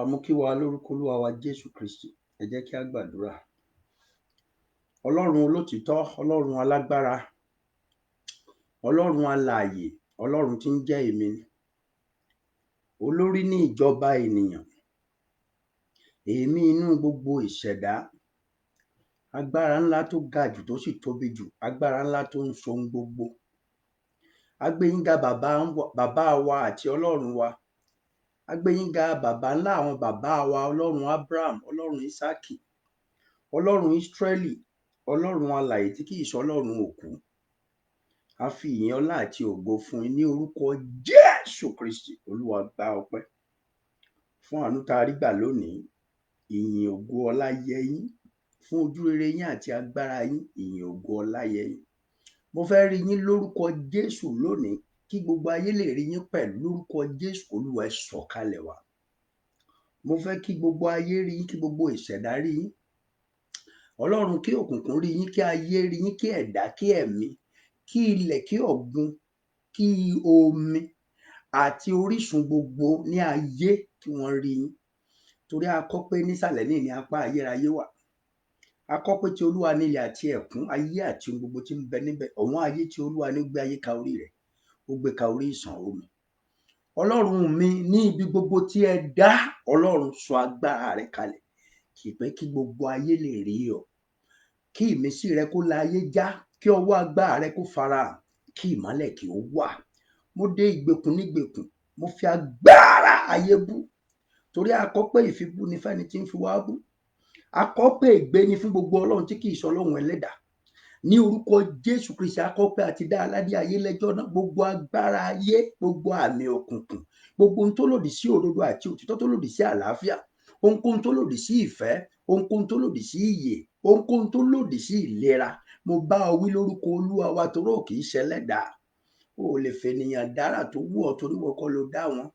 Mo kí wa lórúkọ Olúwa wa Jésù Kristi. Ẹ jẹ́ kí a gbàdúrà. Ọlọ́run olótìítọ́, Ọlọ́run alágbára, Ọlọ́run alààyè, Ọlọ́run tí ń jẹ́ èmi, olórí ní ìjọba ènìyàn, èémí inú gbogbo ìṣẹ̀dá, agbára ńlá tó ga jù tó sì tóbi jù, agbára ńlá tó ń so ohun gbogbo. A gbé yín ga bàbá wa àti Ọlọ́run wa. A gbé yín ga bàbá ńlá àwọn bàbá wa, Ọlọ́run Abraham, Ọlọ́run Ísákì, Ọlọ́run Ísírẹ́lì, Ọlọ́run alààyè tí kìí ṣe Ọlọ́run òkú. A fi ìyìn ọlá àti ògo fún yín ní orúkọ Jésù Kristi. Olúwa gba ọpẹ́ fún àánú tá a rí gbà lónìí. Ìyìn ògo ọlá yẹ yín fún ojú rere yín àti agbára yín. Ìyìn ògo ọlá yẹ yín. Mo fẹ́ rí yín lórúkọ Jésù lónìí, kí gbogbo ayé lè rí yín pẹ̀lú lórúkọ Jésù. Olúwa ẹ sọ̀kalẹ̀ wá. Mo fẹ́ kí gbogbo ayé rí yín, kí gbogbo ìṣẹ̀dá rí yín. Ọlọ́run, kí òkùnkùn rí yín, kí ayé rí yín, kí ẹ̀dá, kí ẹ̀mí, kí ilẹ̀, kí ọ̀gbun, kí omi àti orísun gbogbo ní ayé kí wọ́n rí yín. Torí a kọ pé nísàlẹ̀ ní apá ayérayé wà. A kọ pé tí Olúwa ní ilẹ̀ àti ẹ̀kún ayé àti ohun gbogbo tí ń bẹ níbẹ̀. Ọ̀wọ́n ayé tí Olúwa ní gbé ayé ka orí rẹ̀, ó gbé ka orí ìṣàn omi. Ọlọ́run mi, ní ibi gbogbo tí ẹ dá, Ọlọ́run sọ agbára rẹ̀ kalẹ̀, kì í pé kí gbogbo ayé lè rí ọ. Kí ìmísí rẹ kó la ayé já, kí ọwọ́ agbára rẹ kó farahàn, kí ìmọ́lẹ̀ kí ó wà. Mo dé ìgbèkùn nígbèkùn, mo fi agbára ayé bú. Torí a kọ pé ìfibú ni fẹ́ni tí ń fi wá bú. A kọ pé ègbé ni fún gbogbo Ọlọ́run tí kìí ṣe Ọlọ́run ẹlẹ́dàá. Ní orúkọ Jésù Kristi, a kọ pé àti dá aládé ayé lẹ́jọ́ náà. Gbogbo agbára ayé, gbogbo àmì òkùnkùn, gbogbo ohun tó lòdì sí òdodo àti òtítọ́, tó lòdì sí àlàáfíà, ohunkóhun tó lòdì sí ìfẹ́, ohunkóhun tó lòdì sí ìyè, ohunkóhun tó lòdì sí ìlera, mo bá ọ wí lórúkọ Olúwa wa, torí ò kì í ṣẹlẹ́dàá. O ò lè fènìyàn dára tó wù ọ́, torí wọ́n kọ́ ló dá wọn.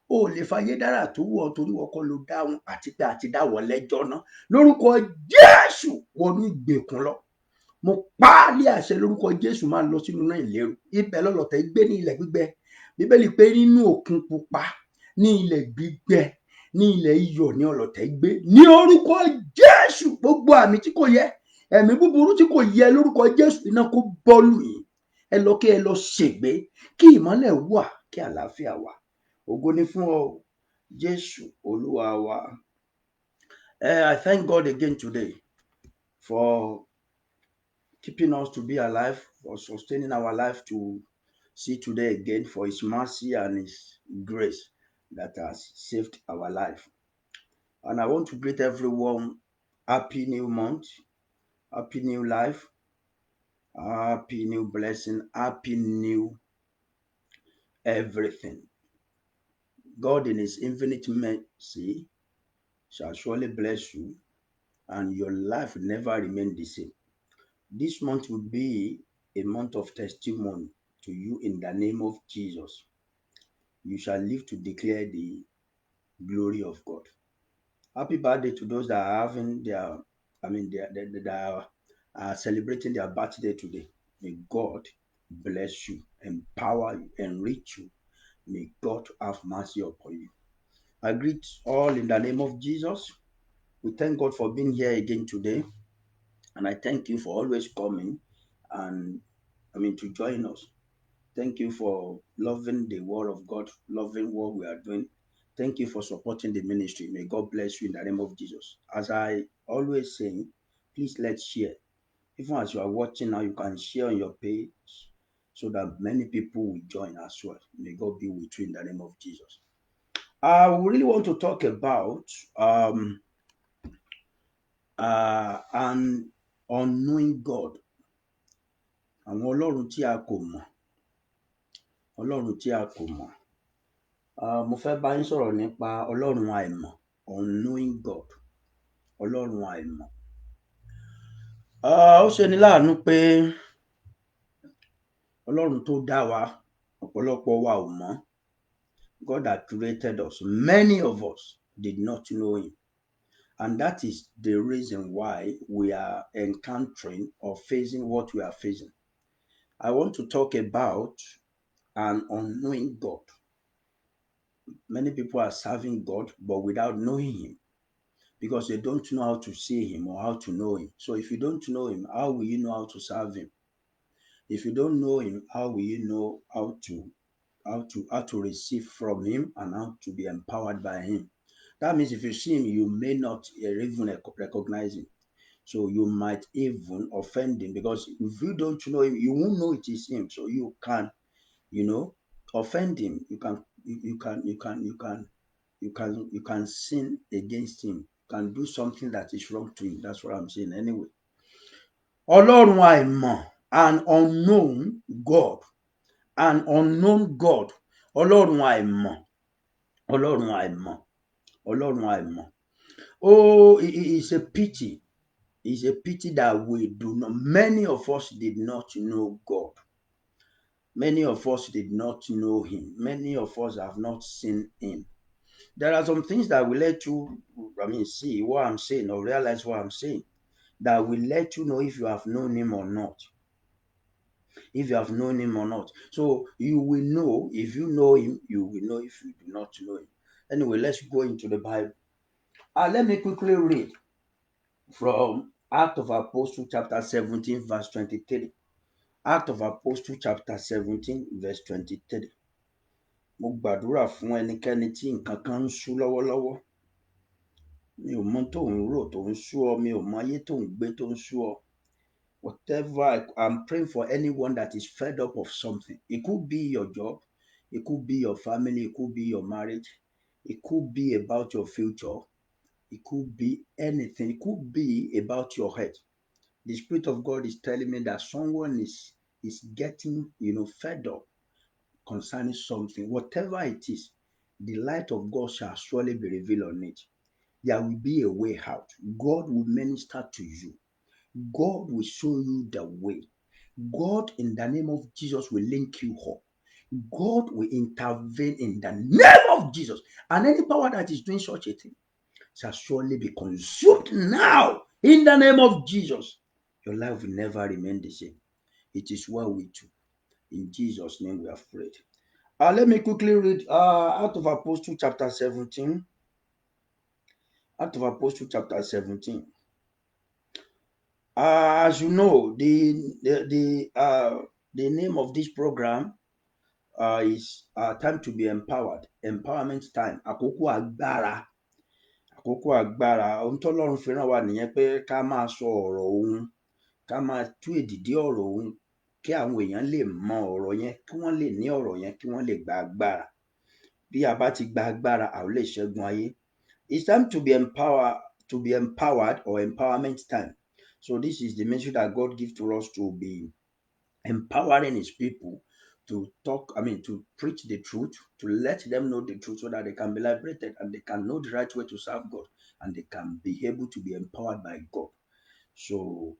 O ò lè fayé dára tó wù ọ́, torí wọ́n kọ́ ló dá wọn. Àti pé àti dá wọn lẹ́jọ́ náà. Lórúkọ Jésù, wọnú ìgbèkùn lọ. Mo pa á ní àṣẹ lórúkọ Jésù, máa lọ sínú náà ìléru. Ibẹ̀ lọ́lọ́tẹ̀ gbé ní ilẹ̀ gbígbẹ. Bíbélì pé nínú òkun pupa, ní ilẹ̀ gbígbẹ, ní ilẹ̀ iyọ̀ ní ọlọ́tẹ̀ gbé. Ní orúkọ Jésù, gbogbo àmì tí kò yẹ, ẹ̀mí búburú tí kò yẹ, lórúkọ Jésù iná kó bọ́ọ̀lù yìí. Ẹ lọ kí ẹ lọ ṣègbé, kí ìmọ́lẹ̀ wà, kí àlàáfíà wà. Ògo ni fún ọ, Jésù Olúwa wa. I thank God again today for keeping us to be alive, for sustaining our life to see today again, for His mercy and His grace that has saved our life. And I want to greet everyone, happy new month, happy new life, happy new blessing, happy new everything. God in His infinite mercy shall surely bless you, and your life will never remain the same. This month will be a month of testimony to you in the name of Jesus. You shall live to declare the glory of God. Happy birthday to those that are having that are celebrating their birthday today. May God bless you, empower you, enrich you. May God have mercy upon you. I greet all in the name of Jesus. We thank God for being here again today. And I thank you for always coming and to join us. Thank you for loving the word of God, loving what we are doing. Thank you for supporting the ministry. May God bless you in the name of Jesus. As I always say, please let's share. Even as you are watching now, you can share on your page so that many people will join as well. May God be with you in the name of Jesus. We really want to talk about an unknowing God. Àwọn Ọlọ́run tí a kò mọ̀. Ọlọ́run tí a kò mọ̀. Mo fẹ́ bá yín sọ̀rọ̀ nípa Ọlọ́run àìmọ̀, unknowing God. Ọlọ́run àìmọ̀. Ó ṣe ní láàánú pé Ọlọ́run tó dá wa, ọ̀pọ̀lọpọ̀ wa ò mọ̀. God that created us, many of us did not know him. And that is the reason why we are encountering or facing what we are facing. I want to talk about an unknowing God. Many people are serving God, but without knowing him, because they don't know how to see him or how to know him. So if you don't know him, how will you know how to serve him? If you don't know him, how will you know how to receive from him and how to be empowered by him? That means if you see him, you may not even recognize him. So you might even offend him, because if you don't know him, you won't know it is him. So you can, offend him. You can sin against him. You can do something that is wrong to him. That's what I'm saying anyway. Ọlọ́run àìmọ̀, an unknown God. An unknown God. Ọlọ́run àìmọ̀. Ọlọ́run àìmọ̀. Ọlọ́run àìmọ̀. Oh, it's a pity. It's a pity that we do not. Many of us did not know God. Many of us did not know him. Many of us have not seen him. There are some things that will let you, see what I'm saying or realize what I'm saying, that will let you know if you have known him or not. If you have known him or not. So you will know. If you know him, you will know if you do not know him. Anyway, let's go into the Bible. Let me quickly read from Acts of Apostles chapter 17 verse 23. Acts of Apostles chapter 17 verse 23. Mo gbàdúrà fún ẹnikẹ́ni tí nǹkan kan ń sú lọ́wọ́lọ́wọ́. Mi ò mọ tó ń rò tó ń sú ọ, mi ò mọ ayé tó ń gbé tó ń sú ọ. Whatever, I'm praying for anyone that is fed up of something. It could be your job, it could be your family, it could be your marriage, it could be about your future, it could be anything, it could be about your health. The Spirit of God is telling me that someone is getting, fed up concerning something. Whatever it is, the light of God shall surely be revealed on it. There will be a way out. God will minister to you. God will show you the way. God, in the name of Jesus, will link you up. God will intervene in the name of Jesus. And any power that is doing such a thing shall surely be consumed now in the name of Jesus. Your life will never remain the same. It is well with you. In Jesus' name we have prayed. Let me quickly read Acts of Apostles chapter 17. Acts of Apostles chapter 17. As you know, the name of this program is time to be empowered. Empowerment time. Àkókò agbára. Àkókò agbára. Ohun t'Ọlọ́run fi rán wa nìyẹn pé ká máa sọ ọ̀rọ̀ òun, ká máa tú èdìdí ọ̀rọ̀ òun, kí àwọn èèyàn lè mọ ọ̀rọ̀ yẹn, kí wọ́n lè ní ọ̀rọ̀ yẹn, kí wọ́n lè gba agbára. Bí a bá ti gba agbára, a ò lè ṣẹ́gun ayé. It's time to be empowered or empowerment time. So this is the message that God gives to us, to be empowering his people to to preach the truth, to let them know the truth so that they can be liberated and they can know the right way to serve God and they can be able to be empowered by God. So,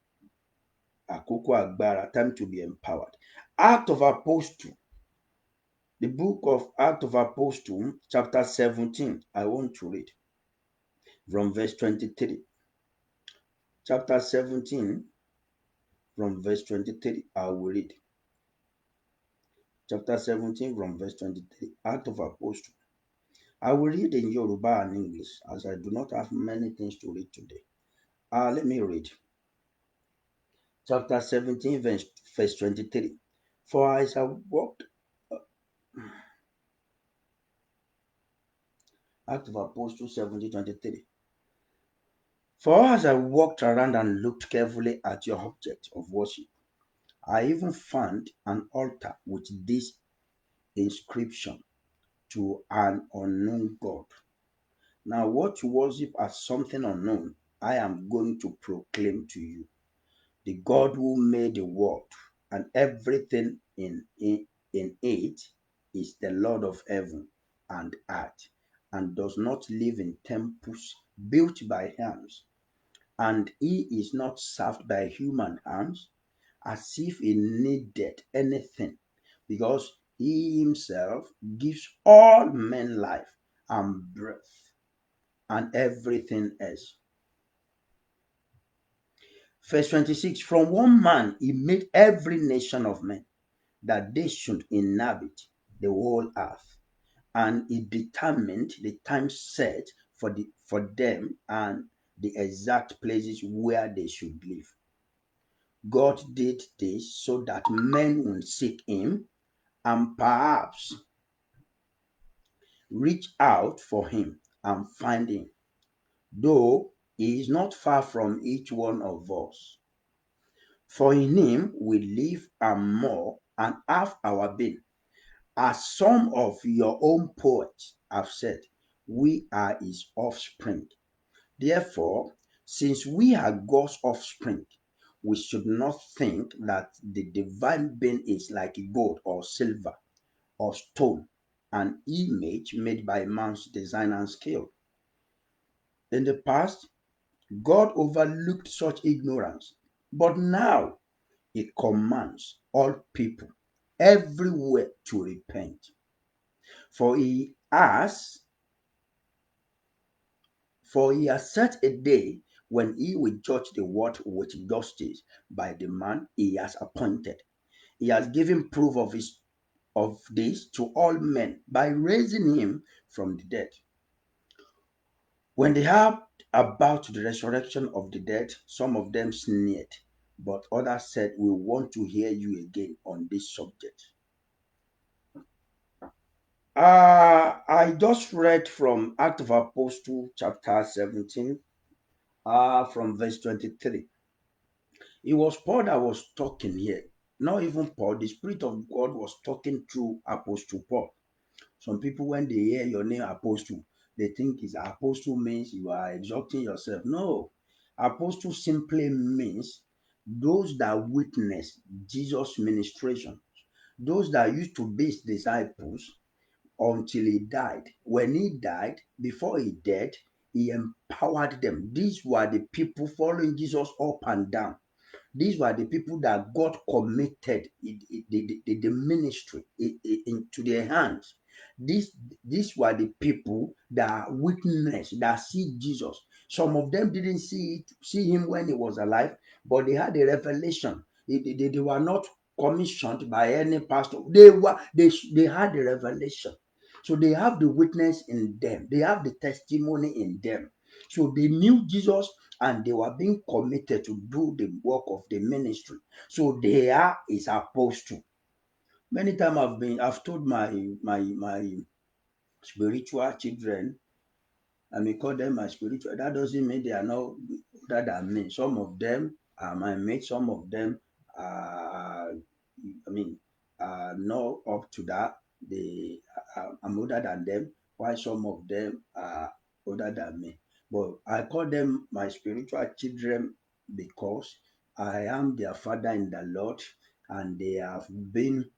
àkókò agbára, time to be empowered. Acts of Apostles, the book of Acts of Apostles, chapter 17, I want to read from verse 23. Chapter 17, from verse 23, I will read. Chapter 17 from verse 23, Act of Apostle. I will read in Yoruba and English, as I do not have many things to read today. Let me read. Chapter 17 verse 23. For as I walked Acts of Apostles 17:23. For as I walked around and looked carefully at your object of worship, I even found an altar with this inscription: to an unknown God. Now, what you worship as something unknown, I am going to proclaim to you. The God who made the world and everything in it is the Lord of heaven and earth, and does not live in temples built by hands. And he is not served by human hands as if he needed anything, because he himself gives all men life and breath and everything else. Verse 26, from one man he made every nation of men, that they should inhabit the whole earth. And he determined the time set for them and the exact places where they should live. God did this so that men would seek him and perhaps reach out for him and find him, though he is not far from each one of us. For in him we live and more and have our being. As some of your own poets have said, we are his offspring. Therefore, since we are God's offspring, we should not think that the divine being is like gold or silver or stone, an image made by man's design and skill. In the past, God overlooked such ignorance, but now he commands all people everywhere to repent. For he has For he has set a day when he will judge the world with justice by the man he has appointed. He has given proof of this to all men by raising him from the dead. When they heard about the resurrection of the dead, some of them sneered, but others said, we want to hear you again on this subject. I just read from Act of Apostle chapter 17, from verse 23. It was Paul that was talking here. Not even Paul. The Spirit of God was talking through Apostle Paul. Some people, when they hear your name Apostle, they think it's Apostle means you are exalting yourself. No. Apostle simply means those that witness Jesus' ministration, those that used to be his disciples until he died. When he died, before he died, he empowered them. These were the people following Jesus up and down. These were the people that God committed the ministry into their hands. These were the people that witnessed, that see Jesus. Some of them didn't see him when he was alive, but they had a revelation. They were not commissioned by any pastor. They had a revelation. So they have the witness in them. They have the testimony in them. So they knew Jesus and they were being committed to do the work of the ministry. So they are his apostle. Many times I've told my spiritual children, I may call them my spiritual. That doesn't mean they are not older than me. Some of them are my mates. Some of them are, I mean, not up to that. I'm older than them, while some of them are older than me. But I call them my spiritual children because I am their father in the Lord, and they have been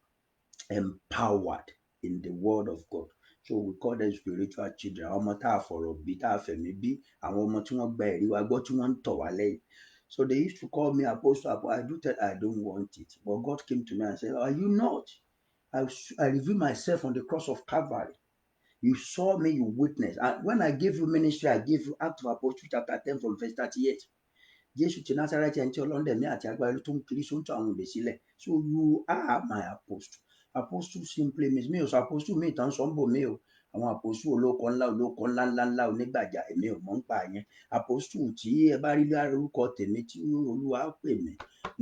empowered in the word of God. So we call them spiritual children. Àwọn ọmọ tá a fọ̀rọ̀ bí, tá a fẹ̀mí bí, àwọn ọmọ tí wọ́n gba ẹ̀rí wa gbọ́, tí wọ́n ń tọ̀ wá lẹ́yìn. So they used to call me apostle. I do tell I don't want it. But God came to me and said, are you not? I revealed myself on the cross of Calvary. You saw me, you witnessed. And when I gave you ministry, I gave you Act of Apostle chapter 10 from verse 38. Jésù ti Násárẹ́tì ẹni tí Ọlọ́run dẹ̀mí àti agbára tó ń kiri sóńtò àwọn òde sílẹ̀. So you are my apostle. Apostle simply means mi ò sọ apostle mi ìtàn sọ ń bò mí o. Àwọn apostle olóko ńlá ńlá onígbàjà èmi ò mọ̀ ń pa yẹn. Apostle tí ẹ bá rí lára orúkọ tèmi tí Olúwa pè mí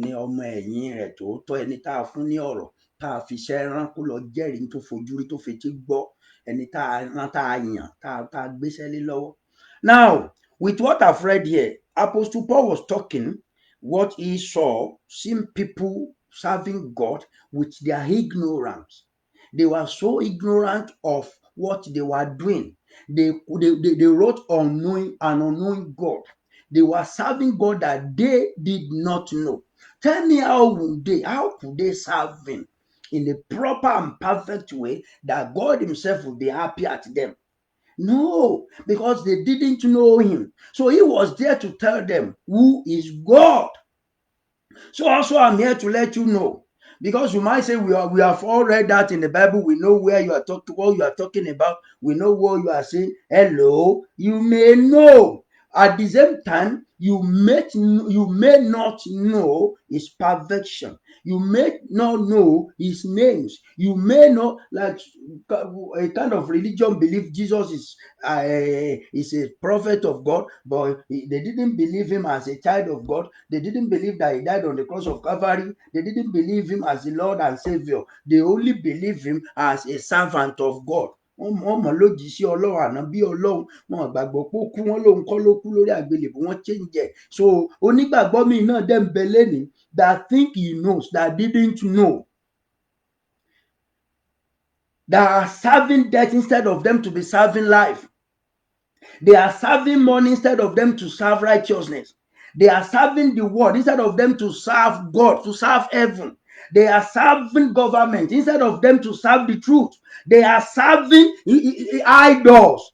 ní ọmọ ẹ̀yìn rẹ̀ tòótọ́, ẹni tá a fún ní ọ̀rọ̀ tá a fi iṣẹ́ rán kó lọ jẹ́rìí tó fojú rí tó fetí gbọ́. ẹni tá a yàn tá a gbéṣẹ́ lé lọ́wọ́. Now, with what I've read here, Apostle Paul was talking what he saw, seeing people serving God with their ignorance. They were so ignorant of what they were doing. They wrote unknowing God. They were serving God that they did not know. Tell me how could they serve him in a proper and perfect way that God himself would be happy at them? No, because they didn't know him. So he was there to tell them who is God. So also I'm here to let you know, because you might say we have all read that in the Bible. We know where you are talking, what you are talking about. We know what you are saying. Hello, you may know. At the same time, you may not know his perfection. You may not know his names. You may not, like a kind of religion believe Jesus is a prophet of God, but they didn't believe him as a child of God. They didn't believe that he died on the cross of Calvary. They didn't believe him as the Lord and Savior. They only believe him as a servant of God. Wọ́n mọ̀ lójijì sí Ọlọ́run àná bí Ọlọ́run, wọn gbàgbọ́ pé ó kú, wọn lóun kọ́ ló kú lórí àgbélébùú, wọ́n change ẹ̀. So onígbàgbọ́ mi náà dẹ̀ ń bẹ lẹ́ni that think he knows, that didn't know, that are serving death instead of them to be serving life. They are serving money instead of them to serve righteousness. They are serving the world instead of them to serve God, to serve heaven. They are serving government instead of them to serve the truth. They are serving idols.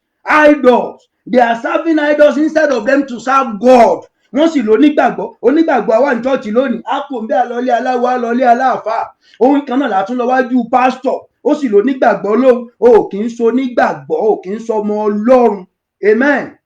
They are serving idols instead of them to serve God. Wọ́n sì lò onígbàgbọ́ àwa ní chọ́ọ̀chì lónìí, á kò ń bẹ́ àlọ́lé aláwọ̀ àlọ́lé aláàfáà, ohun kan náà látún lọ wájú pásítọ̀, ó sì lò onígbàgbọ́ lóhùn, o kì í so onígbàgbọ́, o kì í sọ ọmọ Ọlọ́run. Amen.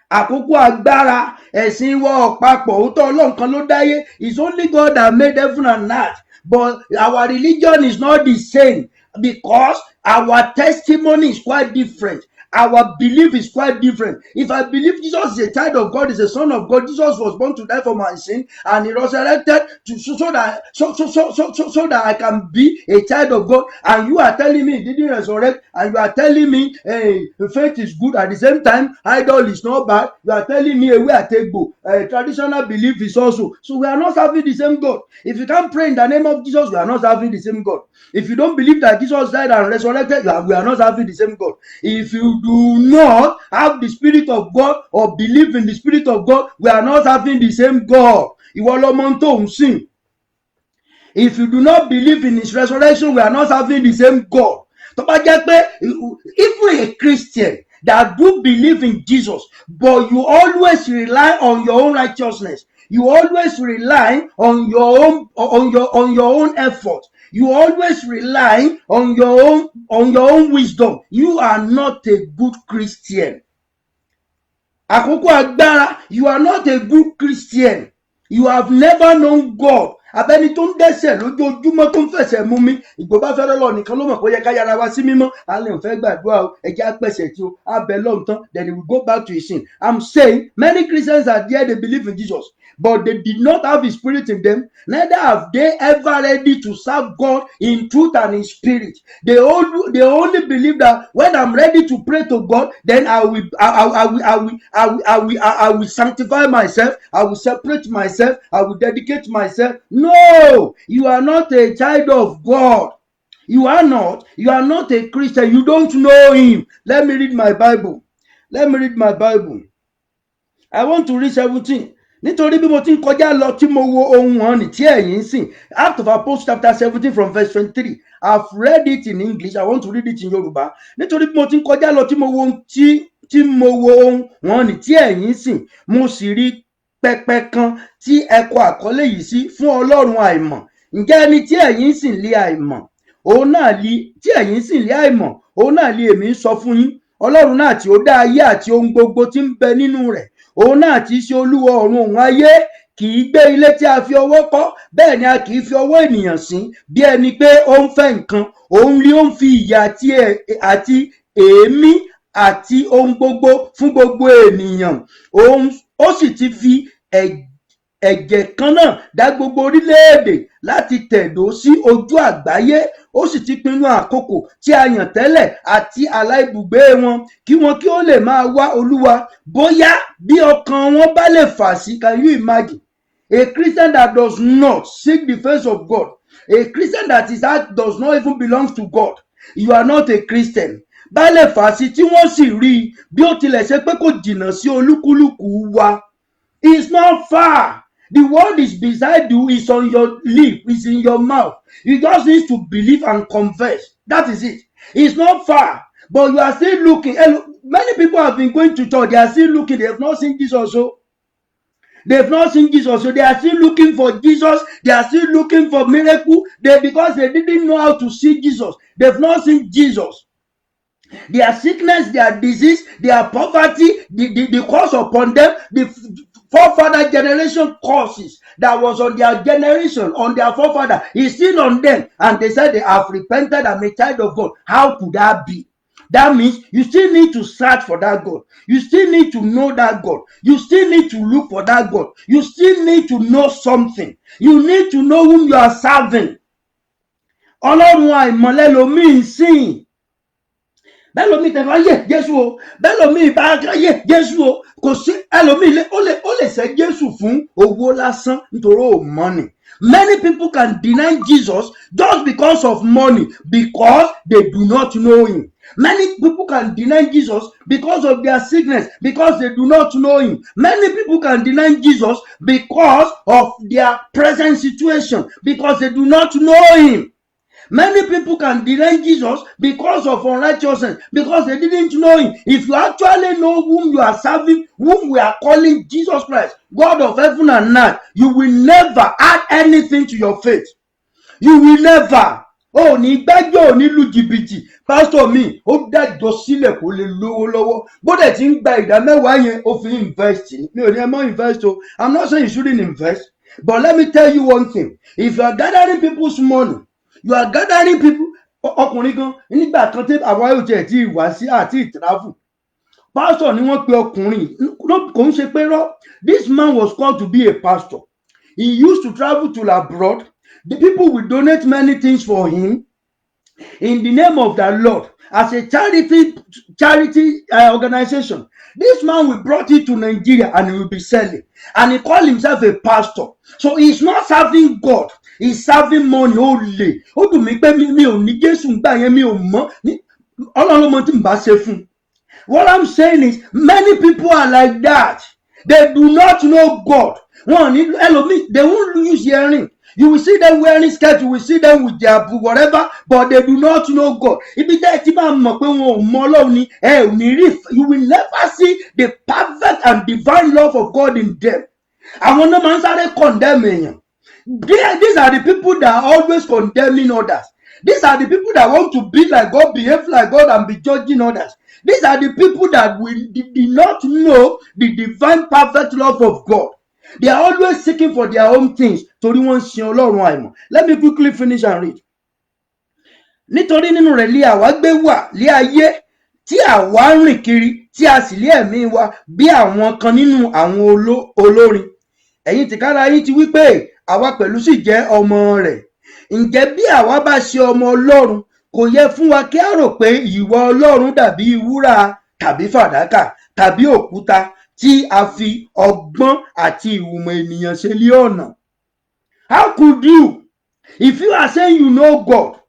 Àkókò agbára ẹ̀sìn wọ ọ̀pápọ̀, òótọ́ Ọlọ́run kan ló dáyé. It's only God that made heaven and earth. But our religion is not the same because our testimony is quite different. Our belief is quite different. If I believe Jesus is a child of God, is a son of God, Jesus was born to die for my sin, and he resurrected so that I can be a child of God. And you are telling me he didn't resurrect, and you are telling me faith is good. At the same time, idol is not bad. You are telling me we are table. Traditional belief is also. So we are not serving the same God. If you can't pray in the name of Jesus, we are not serving the same God. If you don't believe that Jesus died and resurrected, we are not serving the same God. If you do not have the Spirit of God or believe in the Spirit of God, we are not serving the same God. If you do not believe in his resurrection, we are not serving the same God. Even a Christian that do believe in Jesus, but you always rely on your own righteousness, you always rely on your own effort, you always rely on your own wisdom, you are not a good Christian. Àkókò agbára, you are not a good Christian. You have never known God. Abẹ́ni tó ń dẹ́ṣẹ̀ lójoojúmọ́ tó ń fẹsẹ̀ mú mi, ìgbò bá fẹ́ lọ́lọ́ nìkan ló mọ̀ pé ó yẹ ká yára wá sí mímọ́. Alẹ́ ò fẹ́ gbàdúrà o, ẹ̀jẹ̀ apẹ̀sẹ̀ tí o, abẹ́ lọ́hùn tán, then he will go back to his sin. I'm saying many Christians are there, they believe in Jesus, but they did not have his Spirit in them. Neither have they ever ready to serve God in truth and in spirit. They only believe that when I'm ready to pray to God, then I will sanctify myself, I will separate myself, I will dedicate myself. No, you are not a child of God. You are not a Christian. You don't know him. Let me read my Bible. I want to read 17. Nítorí bí mo ti ń kọjá lọ tí mo wo ohun hàn ní tí ẹ̀yin ń sìn. Acts of Apostles chapter 17 from verse 23. I've read it in English. I want to read it in Yoruba. Nítorí bí mo ti ń kọjá lọ tí mo wo ohun hàn ní tí ẹ̀yin ń sìn. Mo sì rí pẹpẹ kan tí ẹ kọ àkọlé yìí sí fún Ọlọ́run àìmọ̀. Ǹjẹ́ ẹni tí ẹ̀yin sìn lé àìmọ̀? Òun náà lé èmi ń sọ fún yín. Ọlọ́run náà tí ó dá ayé àti ohun gbogbo tí ń bẹ nínú rẹ̀. Òun náà tí í ṣe olúwa ọ̀run òun ayé, kì í gbé ilé tí a fi ọwọ́ kọ́, bẹ́ẹ̀ ni a kì í fi ọwọ́ ènìyàn sìn bí ẹni pé ó ń fẹ́ nǹkan. Òun ni ó ń fi ìyà àti èémí àti ohun gbogbo fún gbogbo ènìyàn. Ó sì ti fi ẹ̀jẹ̀ kan náà dá gbogbo orílẹ̀-èdè láti tẹ̀dó sí ojú àgbáyé. Ó sì ti pinnu àkókò tí a yàn tẹ́lẹ̀ àti àlà ibùgbé wọn kí ó lè máa wá Olúwa. Bóyá bí ọkàn wọn bá lè fà sí. Can you imagine? A Christian that does not seek the face of God, a Christian that his heart does not even belong to God, you are not a Christian. Bá lè fà sí tí wọ́n sì rí i bí ó tilẹ̀ ṣe pé kò jìnnà sí olúkúlùkù wa. It's not far. The word is beside you, it's on your lip, it's in your mouth. You just need to believe and confess. That is it. It's not far, but you are still looking. Many people have been going to church, they are still looking, they have not seen Jesus. So they've not seen Jesus, so they are still looking for Jesus. They are still looking for miracle. Because they didn't know how to see Jesus. They've not seen Jesus. Their sickness, their disease, their poverty, the curse upon them, the forefather generation curses that was on their generation, on their forefather, is still on them. And they said they have repented and made child of God. How could that be? That means you still need to search for that God. You still need to know that God. You still need to look for that God. You still need to know something. You need to know whom you are serving. Ọlọ́run àìmọ̀lẹ́ lomi ń sìn. Bẹ́ẹ̀ lomi tẹ̀fọ́ ayé Jésù o. Bẹ́ẹ̀ lomi ìbá ayé Jésù o. Kò sí ẹlòmíì ó lè ṣe Jésù fún owó lásán nítorí ò money. Many people can deny Jesus just because of money, because they do not know him. Many people can deny Jesus because of their sickness, because they do not know him. Many people can deny Jesus because of their present situation, because they do not know him. Many people can deny Jesus because of unrighteousness, because they didn't know him. If you actually know whom you are serving, whom we are calling Jesus Christ, God of heaven and earth, you will never add anything to your faith. You will never. Oh, ní gbájọ́ ní lu jìbìtì. Pastor mi, ó dájọ́ sílẹ̀ kó lè lówó lọ́wọ́. Bó dẹ̀ ti ń gba ìdá mẹ́wàá yẹn, ó fi invest. Mi ò ní ẹ mọ́ invest o. I'm not saying you shouldn't invest. But let me tell you one thing. If you are gathering people's money, you are gathering people. Ọkùnrin kan nígbà kan tí àwa yóò jẹ́ tí ìwà sí àti ìtravel. Pastor ni wọ́n pe ọkùnrin. Kò ń ṣe pé rọ́. This man was called to be a pastor. He used to travel to abroad. The people will donate many things for him in the name of the Lord as a charity organization. This man will brought it to Nigeria and he will be selling. And he called himself a pastor. So he's not serving God. He's serving money only. Ó dùn mí pé mi ò ní Jésù gbà yẹn mi ò mọ̀. Ọlọ́run ló mọ̀ tí n bá ṣe fún. What I'm saying is many people are like that. They do not know God. They won't use earring. You will see them wearing skirts, you will see them with their whatever, but they do not know God. You will never see the perfect and divine love of God in them. I want to start condemning. These are the people that are always condemning others. These are the people that want to be like God, behave like God, and be judging others. These are the people that did not know the divine perfect love of God. They are always seeking for their own things. Let me quickly finish and read. Nítorí nínú rẹ̀ lé àwa gbé wà lé ayé tí àwa ń rìn kiri tí a sì lé ẹ̀mí wa bí àwọn kan nínú àwọn olórin. Ẹ̀yin tìkára yín ti wí pé àwa pẹ̀lú sì jẹ́ ọmọ rẹ̀. Ǹjẹ́ bí àwa bá ṣe ọmọ Ọlọ́run, kò yẹ fún wa kí a rò pé ìwọ Ọlọ́run dàbí wúrà tàbí fàdákà tàbí òkúta tí a fi ọgbọ́n àti ìwùmọ̀ ènìyàn ṣe lé ọ̀nà. How could you, if you are saying you know God,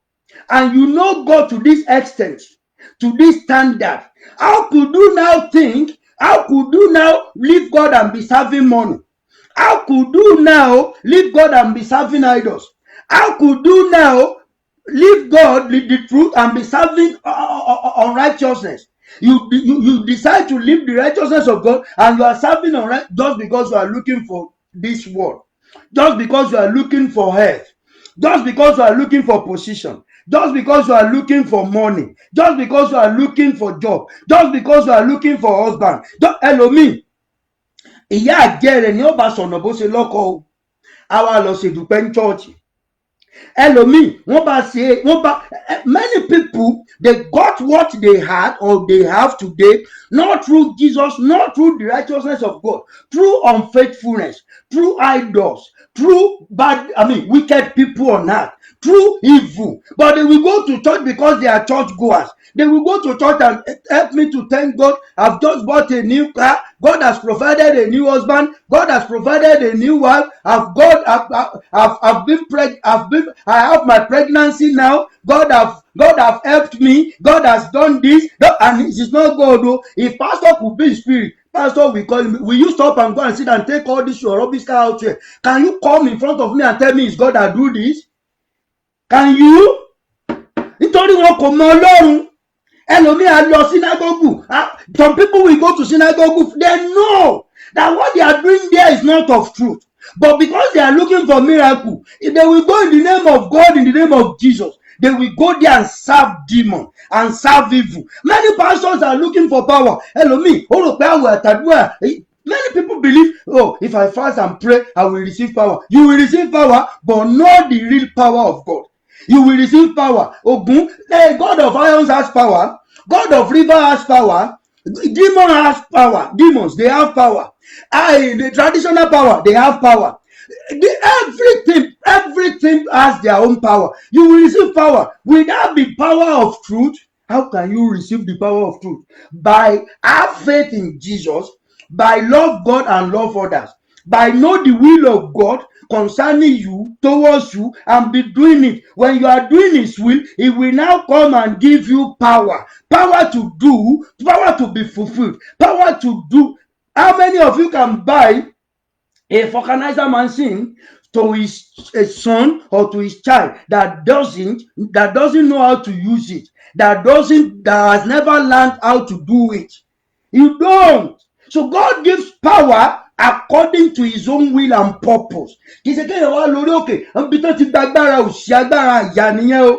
and you know God to this extent, to this standard, how could you now leave God and be serving money? How could you now leave God and be serving idols? How could you now leave God, leave the truth, and be serving unrighteousness? You decide to leave the righteousness of God and you are serving just because you are looking for this world, just because you are looking for health, just because you are looking for position, just because you are looking for money, just because you are looking for job, just because you are looking for husband. Ẹlòmíì ìyá àjẹ́ rẹ̀ ni ó bá sọ̀nà bó ṣe lọ́kọ o. Àwa lọ ṣèdúpẹ́ ní chọ́ọ̀chì. ẹlòmíì many people, they got what they had or they have today not through Jesus, not through the righteousness of God, through unfaithfulness, through idols, through wicked people on earth, through evil. But they will go to church because they are church goers. They will go to church and help me to thank God. I've just bought a new car. God has provided a new husband. God has provided a new wife. I have my pregnancy now. God have helped me. God has done this. And it is not God though. If pastor could be in spirit, pastor will call him. Will you stop and go and sit and take all this your rubbish car out here? Can you come in front of me and tell me it's God that do this? Can you? Nítorí wọn kò mọ Ọlọ́run. ẹlòmíì á lọ synagogue. Some people will go to synagogue. They know that what they are doing there is not of truth. But because they are looking for miracle, if they will go in the name of God, in the name of Jesus, they will go there and serve demon and serve evil. Many pastors are looking for power. ẹlòmíì ó rò pé àwẹ̀ àtàdúrà. Many people believe, oh, if I fast and pray, I will receive power. You will receive power, but not the real power of God. You will receive power. Ogun, the God of Irons has power. God of River has power. Demon has power. Demons, they have power. The traditional power, they have power. Everything has their own power. You will receive power. Without the power of truth, how can you receive the power of truth? By have faith in Jesus, by love God and love others, by know the will of God concerning you, towards you, and be doing it. When you are doing His will, He will now come and give you power. Power to do, power to be fulfilled, power to do. How many of you can buy a vulcanizer machine to his son or to his child that doesn't know how to use it, that has never learned how to do it? You don't. So God gives power according to His own will and purpose. Kì í ṣe kéèyàn wá lórí òkè níbi tó ti gba agbára òṣì agbára ìyà nìyẹn o.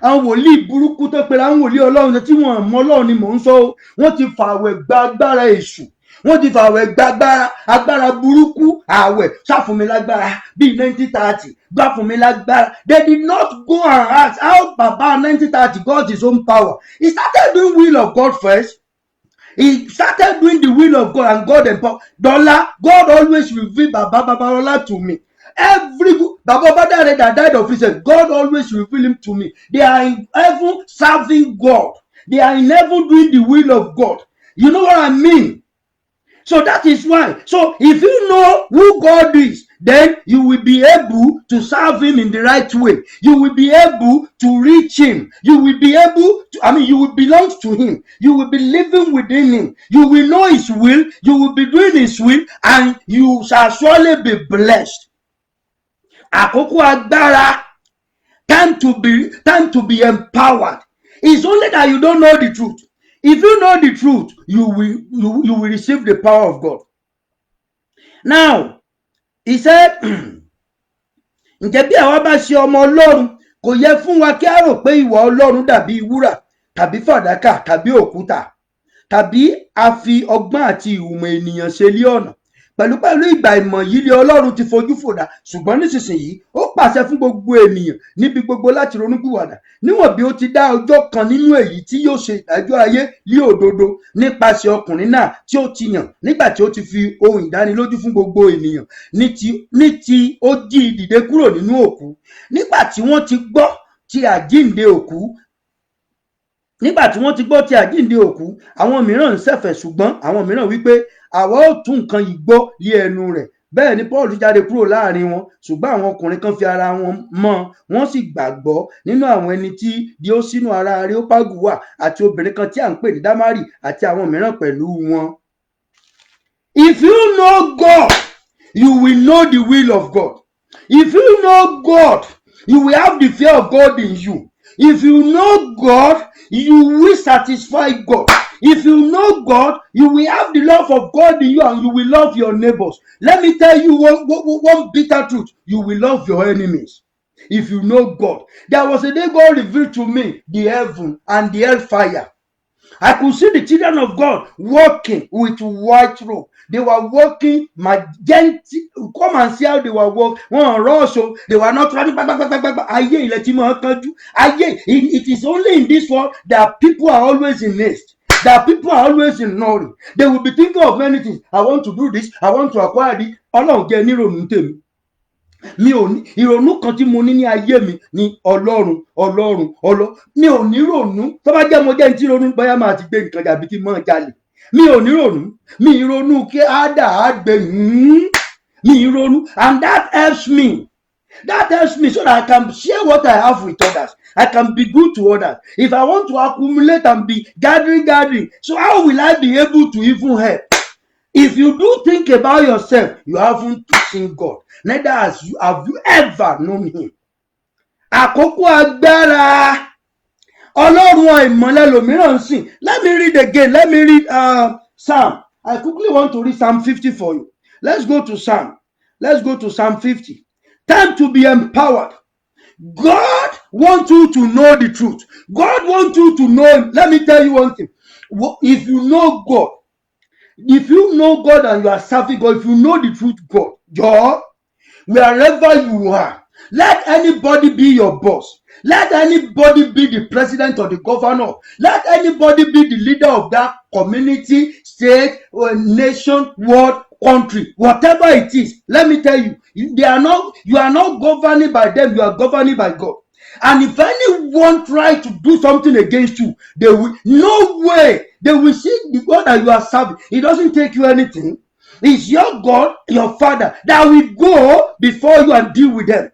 Àwọn wòlíì burúkú tó pera àwọn wòlíì Ọlọ́run tí wọ́n mọ Ọlọ́run ni mò ń sọ o. Wọ́n ti fàwẹ̀ gba agbára èṣù. Wọ́n ti fàwẹ̀ gba agbára burúkú. Àwẹ̀ ṣàfùnmi lágbára bíi 1930 gbà fún mi lágbára. They did not go and ask how Baba 1930 got his own power. He started doing will of God first. He started doing the will of God and God empowered. God always revealed Baba Babalola to me. Every Baba Badare that died of himself, God always revealed him to me. They are in heaven serving God. They are in heaven doing the will of God. You know what I mean? So that is why. So if you know who God is, then you will be able to serve Him in the right way. You will be able to reach Him. You will be able to, you will belong to Him. You will be living within Him. You will know His will. You will be doing His will, and you shall surely be blessed. Àkókò agbára, time to be empowered. It's only that you don't know the truth. If you know the truth, you will receive the power of God. Now, he said, ǹjẹ́ bí àwa bá ṣe ọmọ Ọlọ́run, kò yẹ fún wa kí a rò pé ìwà Ọlọ́run dàbí wúrà tàbí fàdákà tàbí òkúta, tàbí a fi ọgbọ́n àti ìhùmọ̀ ènìyàn ṣe lé ọ̀nà. Pẹ̀lú ìgbà ìmọ̀ yìí ni Ọlọ́run ti fojú fòdà, ṣùgbọ́n nísinsìnyí ó pàṣẹ fún gbogbo ènìyàn níbi gbogbo láti ronúpìwàdà, níwọ̀n bí ó ti dá ọjọ́ kan nínú èyí tí yóò ṣe ìdájọ́ ayé lé òdodo nípasẹ̀ ọkùnrin náà tí ó ti yàn nígbà tí ó ti fi ohun ìdánilójú fún gbogbo ènìyàn ní ti ó jí dìde kúrò nínú òkú. Nígbà tí wọ́n ti gbọ́ ti àjíǹde òkú, àwọn mìíràn ń ṣẹ̀fẹ̀, ṣùgbọ́n àwọn mìíràn wípé àwa ó tún nǹkan yìí gbọ́ lé ẹnu rẹ̀. Bẹ́ẹ̀ ni Paul jáde kúrò láàrin wọn, ṣùgbọ́n àwọn ọkùnrin kan fi ara wọn mọ́, wọ́n sì gbàgbọ́. Nínú àwọn ẹni tí Díósínù ará Areópágù wà, àti obìnrin kan tí à ń pè ní Dámárì, àti àwọn mìíràn pẹ̀lú wọn. If you know God, you will know the will of God. If you know God, you will have the fear of God in you. If you know God, you will satisfy God. If you know God, you will have the love of God in you, and you will love your neighbors. Let me tell you one bitter truth. You will love your enemies if you know God. There was a day God revealed to me the heaven and the hellfire. I could see the children of God walking with white robe. They were working majestic. Come and see how they were working. One rush, they were not running. It is only in this world that people are always in haste. That people are always in hurry. They will be thinking of many things. I want to do this. I want to acquire this. Ọlọ́run jẹ́ nírònú tèmi. Mi ò ní ìrònú kan tí mo ní ní ayé mi ní Ọlọ́run. Mi ò ní rònú. Tó bá jẹ́ mo jẹ́ ní tí ronú bóyá máa ti gbé nǹkan jàbí kí n mọ̀ jalè. Mi ò ní rònú. Mi ìrònú kí ádà á gbé. Mi ìrònú. And that helps me. That helps me so that I can share what I have with others. I can be good to others. If I want to accumulate and be gathering, so how will I be able to even help? If you do think about yourself, you haven't seen God. Neither have you ever known Him. Àkókò agbára Ọlọ́run àìmọ̀lẹ́ lòmíràn sìn. Let me read again. Let me read Psalm. I quickly want to read Psalm 50 for you. Let's go to Psalm. Let's go to Psalm 50. Time to be empowered. God wants you to know the truth. God wants you to know Him. Let me tell you one thing. If you know God, if you know God and you are serving God, if you know the truth, God, wherever you are, let anybody be your boss. Let anybody be the president or the governor. Let anybody be the leader of that community, state, or nation, world, country, whatever it is. Let me tell you, you are not governing by them, you are governing by God. And if anyone try to do something against you, they will see the God that you are serving. It doesn't take you anything. It's your God, your Father, that will go before you and deal with them.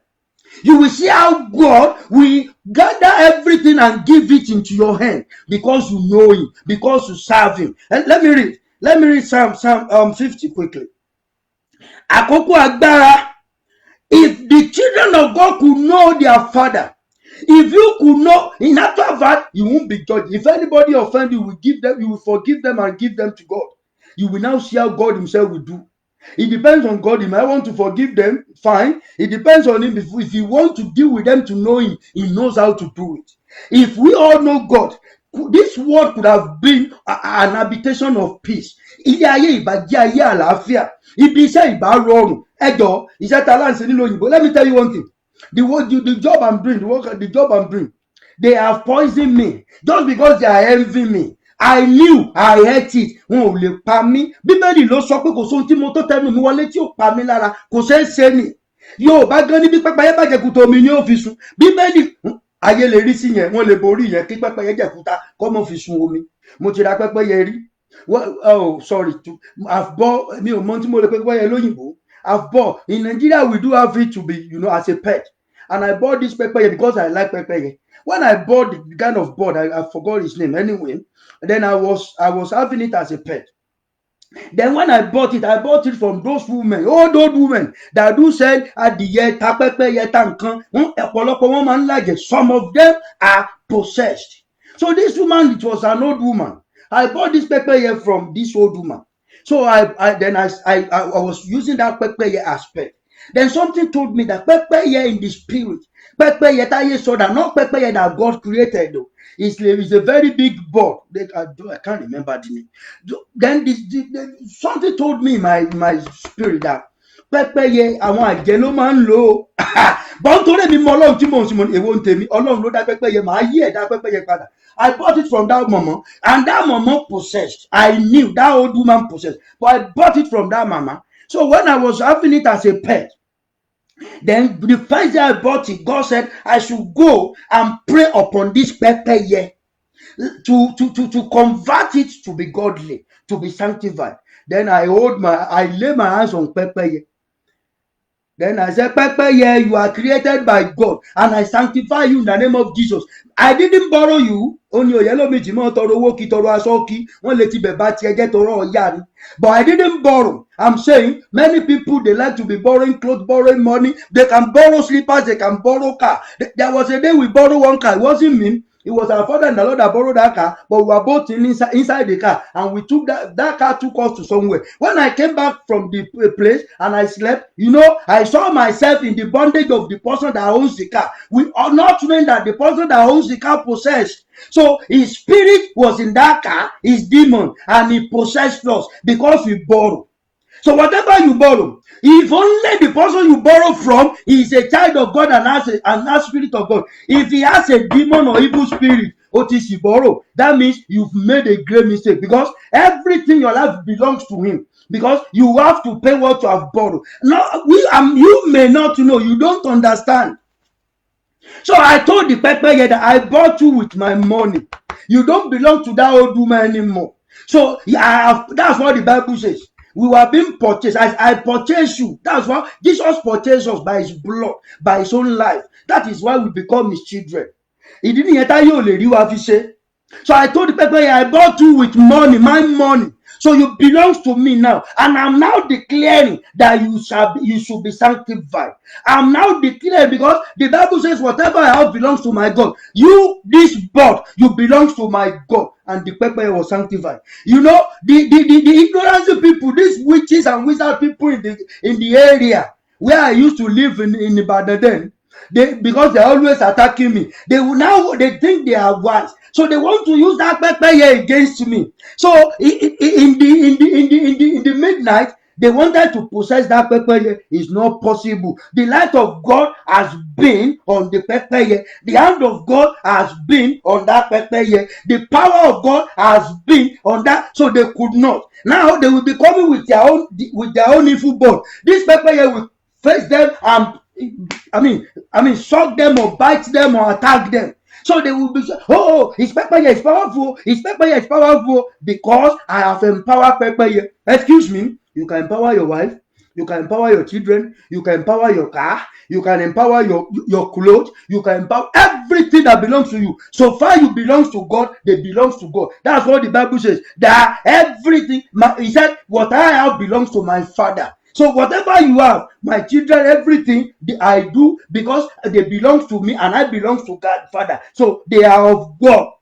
You will see how God will gather everything and give it into your hand because you know Him, because you serve Him. And let me read Psalm 50 quickly. Àkókò agbára. If the children of God could know their Father, if you could know, in actual fact, you won't be judged. If anybody offend you, you will forgive them and give them to God. You will now see how God Himself will do. It depends on God. He might want to forgive them, fine. It depends on Him. If He wants to deal with them to know Him, He knows how to do it. If we all know God, this world could have been an habitation of peace. Ilé ayé ìbá jẹ́ ayé àlàáfíà. Ibi iṣẹ́ ìbá rọrùn. Ẹjọ́ iṣẹ́ ta láǹṣe nílò òyìnbó. Let me tell you one thing. The job I'm doing, they have poisoned me just because they are envying me. I knew I hate it. Wọn ò lè pa mí. Bíbélì ló sọ pé kò sóhun tí mo tó tẹnu mi wọlé tí ò pa mí lára. Kò ṣeé ṣe ni. Yorùbá gan ní bí pẹ́pẹ́yẹ bá jẹ̀kúta omi ni ó fi sùn. Bíbélì ayé lè rí sí yẹn. Wọ́n lè borí yẹn kí pẹ́pẹ́yẹ jẹ̀kúta kọ́ mọ́ fi sun omi. Mo ti ra pẹ́pẹ́yẹ rí. I've bought mi ò mọ tí mo lè pẹ́pẹ́yẹ lóyìnbó. I've bought. In Nigeria, we do have it to be, as a pet. And I bought this pepper because I like pepper. When I bought the kind of bird, I forgot his name anyway. Then I was having it as a pet. Then when I bought it from those women, all those women that do say adìyẹ ta pẹ́pẹ́yẹ ta nǹkan. Ọ̀pọ̀lọpọ̀ wọn máa ń like it. Some of them are possessed. So this woman, it was an old woman. I bought this pepper from this old woman. So I was using that pepper aspect. Then something told me that pepper in the spirit, pepper so that not pepper that God created though. It's a very big bird. I can't remember the name. Then something told me in my spirit that pepper àwọn àjẹ́ ló máa ń lò. But nítorí mi mọ Ọlọ́run tí mò ń sìn mọ́ èwo ń tèmi Ọlọ́run ló dá pepper màá yí ẹ̀dá pepper padà. I bought it from that mama, and that mama possessed. I knew that old woman possessed, but I bought it from that mama. So when I was having it as a pet, then the first day I bought it, God said I should go and pray upon this pepper to convert it to be godly, to be sanctified. Then I lay my hands on pepper. Then I said, pepper, you are created by God, and I sanctify you in the name of Jesus. I didn't borrow you. Only your yellow meat, toro woki, toro asoki, one let it be bati, get toro yan. But I didn't borrow. I'm saying many people, they like to be borrowing clothes, borrowing money. They can borrow slippers, they can borrow car. There was a day we borrowed one car. It wasn't me. It was our father and the Lord that borrowed that car, but we were both inside the car, and we took that car took us to somewhere. When I came back from the place and I slept, I saw myself in the bondage of the person that owns the car. We are not knowing that the person that owns the car possessed. So his spirit was in that car, his demon, and he possessed us because we borrowed. So whatever you borrow, if only the person you borrow from is a child of God and has spirit of God, if he has a demon or evil spirit, Otis, you borrow, that means you've made a great mistake, because everything in your life belongs to him, because you have to pay what you have borrowed. Now, you may not know, you don't understand. So I told the pepper that I bought you with my money. You don't belong to that old woman anymore. So that's what the Bible says. We were being purchased. I purchased you. That's why Jesus purchased us by his blood, by his own life. That is why we become his children. He didn't enter you already. So I told the people, I bought you with money, my money. So you belong to me now. And I'm now declaring that you should be sanctified. I'm now declaring, because the Bible says whatever I have belongs to my God. You, this bird, you belong to my God. And the people was sanctified. You know, the ignorant people, these witches and wizard people in the area where I used to live in Ibadan then, because they're always attacking me. They think they are wise. So they want to use that pepper against me. So in the midnight, they wanted to possess that pepper. It's not possible. The light of God has been on the pepper. The hand of God has been on that pepper. The power of God has been on that. So they could not. Now they will be coming with their own evil board. This pepper will face them and shock them or bite them or attack them. So they will be, his pepper is powerful. His pepper is powerful because I have empowered pepper. Excuse me, you can empower your wife, you can empower your children, you can empower your car, you can empower your clothes, you can empower everything that belongs to you. So far you belong to God, they belong to God. That's what the Bible says. That everything, he said, what I have belongs to my Father. So whatever you have, my children, everything I do, because they belong to me and I belong to God Father. So they are of God.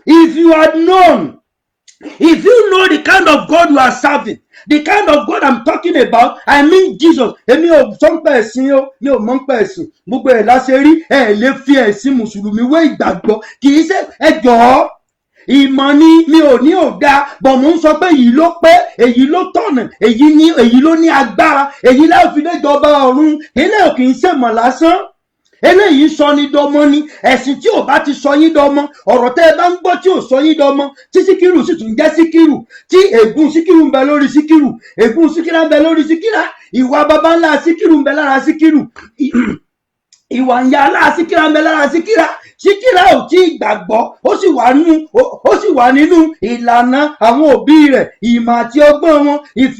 If you had known, if you know the kind of God you are serving, the kind of God I'm talking about, I mean Jesus. Èmi ò sọ pé ẹ̀sìn o, mi ò mọ̀ pé ẹ̀sìn. Gbogbo ẹ̀ láṣẹ rí, ẹ̀ lè fi ẹ̀sìn Mùsùlùmí wé ìgbàgbọ́. Kì í ṣe ẹ jọ̀ọ́. Ìmọ̀ ni mi ò ní ò dáa, bọ̀ mò ń sọ pé èyí ló pé, èyí ló tọ̀nà, èyí ló ní agbára, èyí láò fi dé ìjọba ọ̀run. Eléyìí kì í ṣèmọ̀ lásán. Eléyìí sọ ní dọmọ ni. Ẹ̀sìn tí ò bá ti sọ yín dọmọ, ọ̀rọ̀ tẹ́ ẹ bá ń gbọ́ tí ò sọ yín dọmọ, tí Síkírù sì tún jẹ́ Síkírù, tí ègún Síkírù ń bẹ lórí Síkírù, ègún Síkírà ń bẹ lórí Síkírà, ìwà baba ńlá Síkírù ń bẹ lára Síkírù, ìwà ìyá ńlá Síkírà ń bẹ lára Síkírà. Síkírà ò tí ì gbàgbọ́, ó sì wà nínú ìlànà àwọn òbí rẹ̀, ìmọ̀ àti ọgbọ́n wọn. If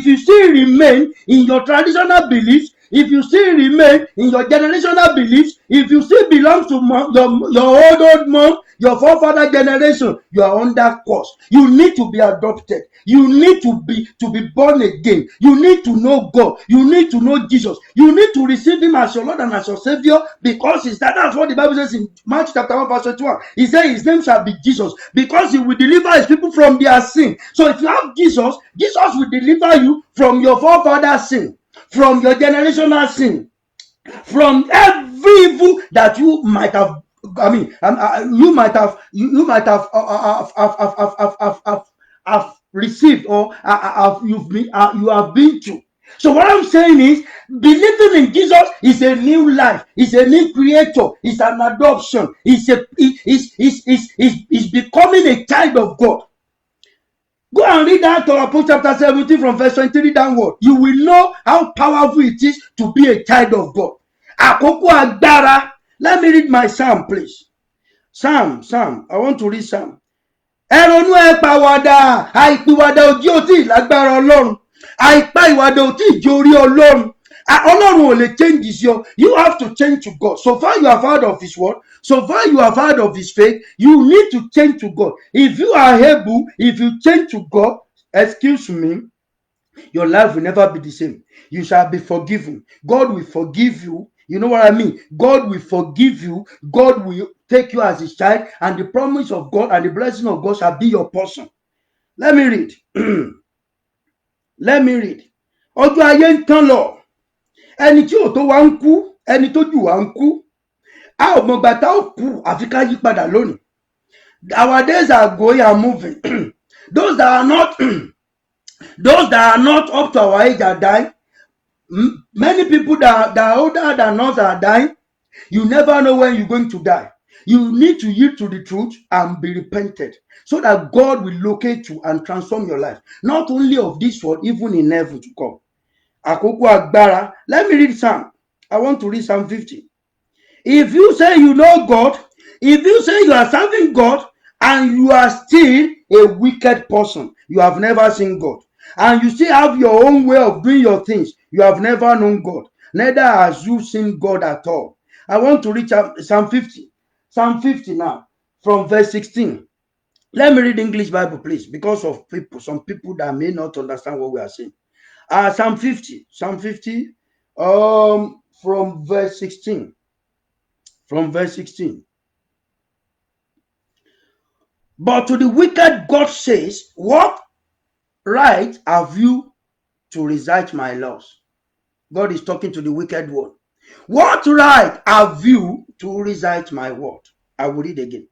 you still remain in your traditional beliefs, if you still remain in your generational beliefs, if you still belong to your old mom, your forefather generation, you are under curse. You need to be adopted. You need to be born again. You need to know God. You need to know Jesus. You need to receive him as your Lord and as your Savior, because that's what the Bible says in Matthew chapter 1 verse 21. He said his name shall be Jesus, because he will deliver his people from their sin. So if you have Jesus, Jesus will deliver you from your forefather's sin, from your generational sin, from every evil that you might have. You might have received, or you have been to. So what I'm saying is, believing in Jesus is a new life, is a new creator, is an adoption, is becoming a child of God. Go and read that Torah chapter 17 from verse 23 downward. You will know how powerful it is to be a child of God. Àkókò agbára. Let me read my psalm, please. Psalm. I want to read Psalm. Ẹ ronú ẹ pàwàdà, àìpìwàdà ò jẹ́ òtí lágbára Ọlọ́run. Àìpá ìwàdà ò tí jẹ́ orí Ọlọ́run. Ọlọ́run ò lè change this year. You have to change to God. So far you have heard of his word. So far you have heard of his faith. You need to change to God. If you are able, if you change to God, excuse me, your life will never be the same. You shall be forgiven. God will forgive you. You know what I mean? God will forgive you. God will take you as his child, and the promise of God and the blessing of God shall be your portion. Let me read. Let me read. Ọjọ́ ayé ń tán lọ. Ẹni tí ò tó wá ń kú, ẹni tó jù wá ń kú. A ò mọ̀ gbà tá ò kú, àfi ká yí padà lónìí. Our days are going and moving. Those that are not Those that are not up to our age are dying. Many people that are older than us are dying. You never know when you're going to die. You need to yield to the truth and be repented so that God will locate you and transform your life. Not only of this world, even in heaven to come. Àkókò agbára. Let me read Psalm. I want to read Psalm 50. If you say you know God, if you say you are serving God and you are still a wicked person, you have never seen God, and you still have your own way of doing your things, you have never known God, neither has you seen God at all. I want to read Psalm 50. Psalm 50 now, from verse 16. Let me read English Bible, please, because of some people that may not understand what we are saying. Psalm 50, from verse 16. From verse 16. But to the wicked God says, what right have you to recite my laws? God is talking to the wicked one. What right have you to recite my word? I will read again.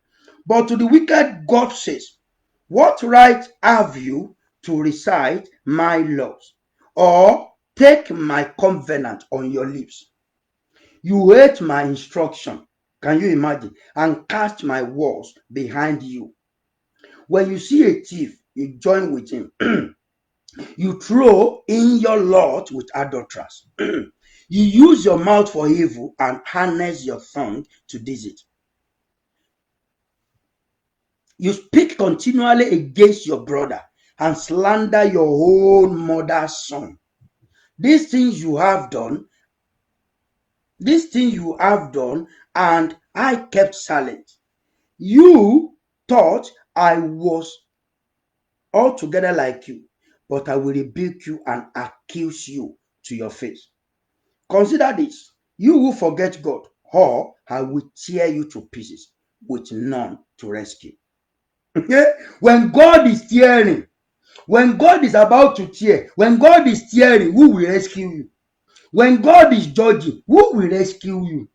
But to the wicked God says, what right have you to recite my laws, or take my covenant on your lips? You hate my instruction, can you imagine, and cast my words behind you. When you see a thief, you join with him. You throw in your lot with adulterers. You use your mouth for evil and harness your tongue to deceit. You speak continually against your brother and slander your own mother's son. These things you have done, and I kept silent. You thought I was altogether like you, but I will rebuke you and accuse you to your face. Consider this, you who forget God, or I will tear you to pieces with none to rescue. When God is tearing, when God is about to tear, when God is tearing, who will rescue you? When God is judging, who will rescue you?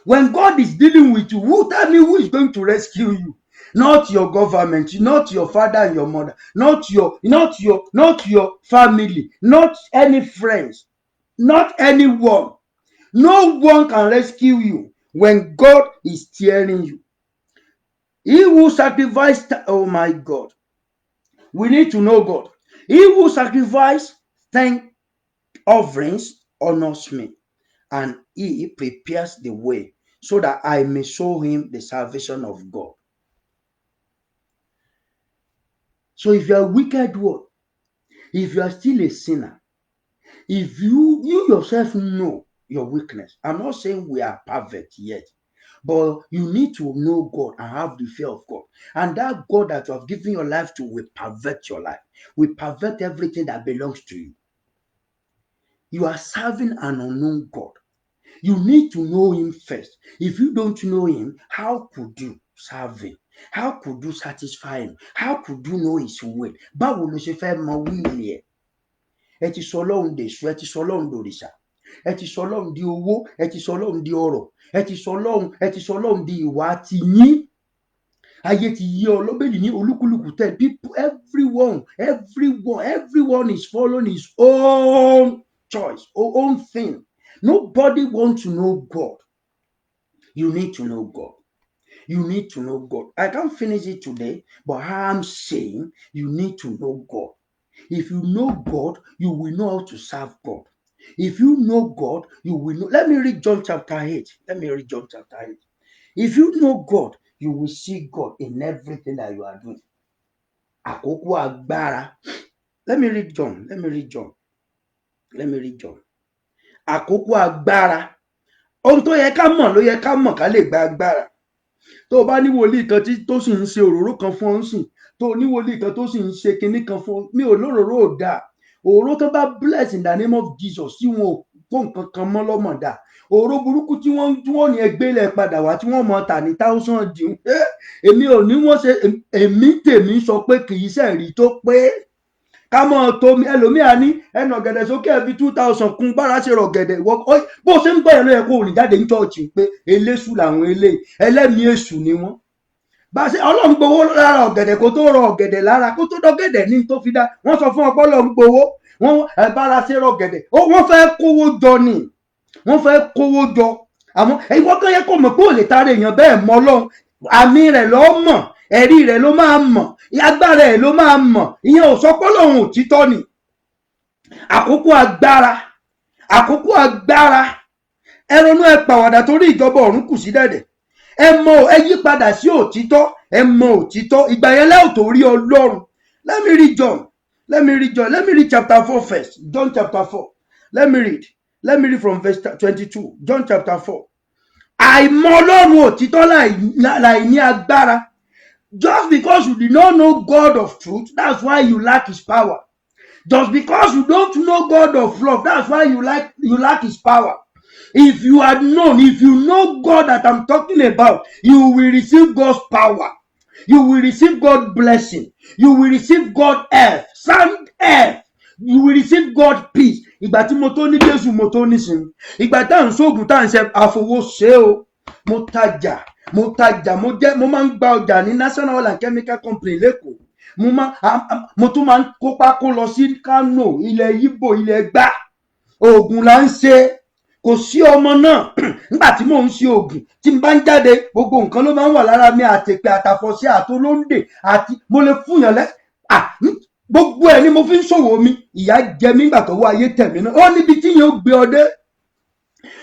When God is dealing with you, tell me who is going to rescue you? Not your government, not your father and your mother, not your family, not any friends, not anyone. No one can rescue you when God is tearing you. He who sacrificed, oh my God, we need to know God. He who sacrificed thank offerings honors me, and he prepares the way so that I may show him the salvation of God. So if you are a wicked one, if you are still a sinner, if you yourself know your weakness, I'm not saying we are perfect yet, but you need to know God and have the fear of God. And that God that you have given your life to will perfect your life, will perfect everything that belongs to you. You are serving an unknown God. You need to know him first. If you don't know him, how could you serve him? How could you satisfy him? How could you know his will? Báwo ló ṣe fẹ́ mọ wíìlì ẹ̀? Ẹ ti sọ Ọlọ́run dèṣù, ẹ ti sọ Ọlọ́run dòrìṣà, ẹ ti sọ Ọlọ́run di owó, ẹ ti sọ Ọlọ́run di ọrọ̀, ẹ ti sọ Ọlọ́run di ìwà ti yín. Ayé ti yí ọ, lọ́bẹ̀lì ní olúkúlùkù tẹ̀. People, everyone is following his own choice, own thing. Nobody wants to know God. You need to know God. You need to know God. I can't finish it today, but I'm saying you need to know God. If you know God, you will know how to serve God. If you know God, you will know. Let me read John chapter 8. If you know God, you will see God in everything that you are doing. Àkókò agbára. Let me read John. Àkókò agbára. Ohun tó yẹ ká mọ̀ ló yẹ ká mọ̀ ká lè gba agbára. Tó o bá ní wòlíì kan tó sì ń ṣe òróró kan fún ọ ń sìn, tó o ní wòlíì kan tó sì ń ṣe kinní kan fún ọ, mi ò lóróró ò dáa. Òróró tó bá bless in the name of Jesus tí wọn ò kó nǹkan kan mọ́ lọ́mọ dáa. Òróró burúkú tí wọ́n ní ẹgbẹ́ ilẹ̀ padà wá tí wọ́n mọ̀ tà ní thousand dín. Èmi ò ní wọ́n ṣe, èmi tèmi sọ pé kì í ṣẹ̀rí tó pé ká mọ̀ tó ẹlòmíà ní ẹnà ọ̀gẹ̀dẹ̀ sókè ẹbí 2000 kún bára ṣe rọ̀gẹ̀dẹ̀ bó ṣe ń gbọ́ ẹ̀ ló yẹ kó rìn jáde ní chọ́ọ̀chì pé eléṣù làwọn eléyìí, ẹlẹ́mìí èṣù ni wọ́n. bá ṣe Ọlọ́run gbowó lára ọ̀gẹ̀dẹ̀ kó tó rọ ọ̀gẹ̀dẹ̀ lára kó tó dọ́gẹ̀dẹ̀ ní tó fi dá wọ́n sọ fún ọpọ́ Ọlọ́run gbowó wọ́n bára ṣe rọ ọ̀gẹ̀dẹ̀ wọ́n fẹ́ kówó jọ ni wọ́n fẹ́ kówó jọ àmọ́ ìwọ kan yẹ kó mọ̀ pé ò lè tara èèyàn bẹ́ẹ̀ mọ́ Ọlọ́run àmì rẹ̀ ló mọ̀ ẹ̀rí rẹ̀ ló máa mọ̀ agbára ẹ̀ ló máa mọ̀ ìyẹn ò sọ pé Ọlọ́run òtítọ́ ni. Àkókò agbára ẹ ronú ẹ pàwàdà torí ìjọba ọ̀run kù sí dẹ̀dẹ̀ ẹ yí padà sí òtítọ́ ẹ mọ òtítọ́ ìgbà yẹn lẹ́yìn tó rí Ọlọ́run. Let me read chapter 4 first. John chapter 4. Let me read from verse 22. John chapter 4. Àìmọ̀ Ọlọ́run òtítọ́ láì ní agbára. Just because you did not know God of truth, that's why you lack his power. Just because you don't know God of love, that's why you lack his power. If you know God that I'm talking about, you will receive God's power. You will receive God's blessing. You will receive God's earth, sound earth. You will receive God's peace. Ìgbà tí mo tó ní Jésù mo tó ní sinmi. Ìgbà tá à ń sóògùn tá à ń ṣe àfọwọ́ṣe o. Mo tajà mo máa ń gba ọjà ní National Oil and Chemical Company lẹ́kọ̀ọ́. Mo tún máa ń kópa kó lọ sí Kano, ilẹ̀ Yíbò, ilẹ̀ Ẹ̀gbá. Oògùn là ń ṣe. Kò sí ọmọ náà nígbà tí mò ń ṣe oògùn tí n bá ń jáde gbogbo nǹkan ló máa ń wà lára mi àtẹ̀pẹ́ àtàfọ̀ṣẹ àtolóńdè àti mo lè fúnyàn gbogbo ẹ̀ ni mo fi ń ṣòwò mi. Ìyà jẹ mí nígbà tó wá ayé tẹ̀mí náà ó níbi tí yẹn ó gbé ọdẹ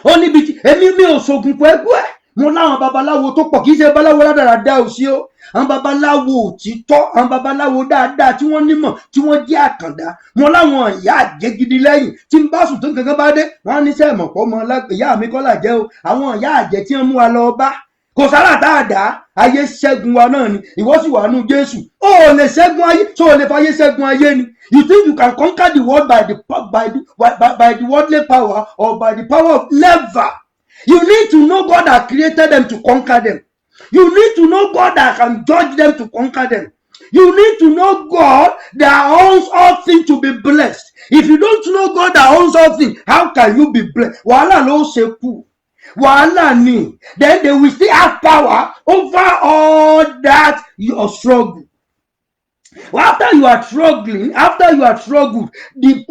ó níbi tí èmi mi ò ṣògùn pẹ̀lú ẹ̀. Mo láwọn babaláwo tó pọ̀ kì í ṣe babaláwo ládàradà ò sí o. Àwọn babaláwo òtítọ́ àwọn babaláwo dáadáa tí wọ́n nímọ̀ tí wọ́n jẹ́ àkàndá. Mo láwọn ìyá àjẹ́ gidi lẹ́yìn tí n bá sùn tó gangan bá dé wọ́n á ní sẹ́ mọ̀ pọ̀ mọ́ ìyá mi kọ́ là jẹ́ o. Àwọn ìyá àjẹ́ tí wọ́n mú wa lọ bá kò sára dáadáa ayé ṣẹ́gun wa náà ni ìwọ sì wà nù Jésù. O ò lè ṣẹ́gun ayé tó o lè fayé ṣẹ́gun ayé ni. You think you can conquer the world by the worldly power or by the power of never. You need to know God that created them to conquer them. You need to know God that can judge them to conquer them. You need to know God that owns all things to be blessed. If you don't know God that owns all things, how can you be blessed? Wàhálà ló ṣe kú. Wàhálà ni. Then they will still have power over all that your struggle. Well, after you are struggled, the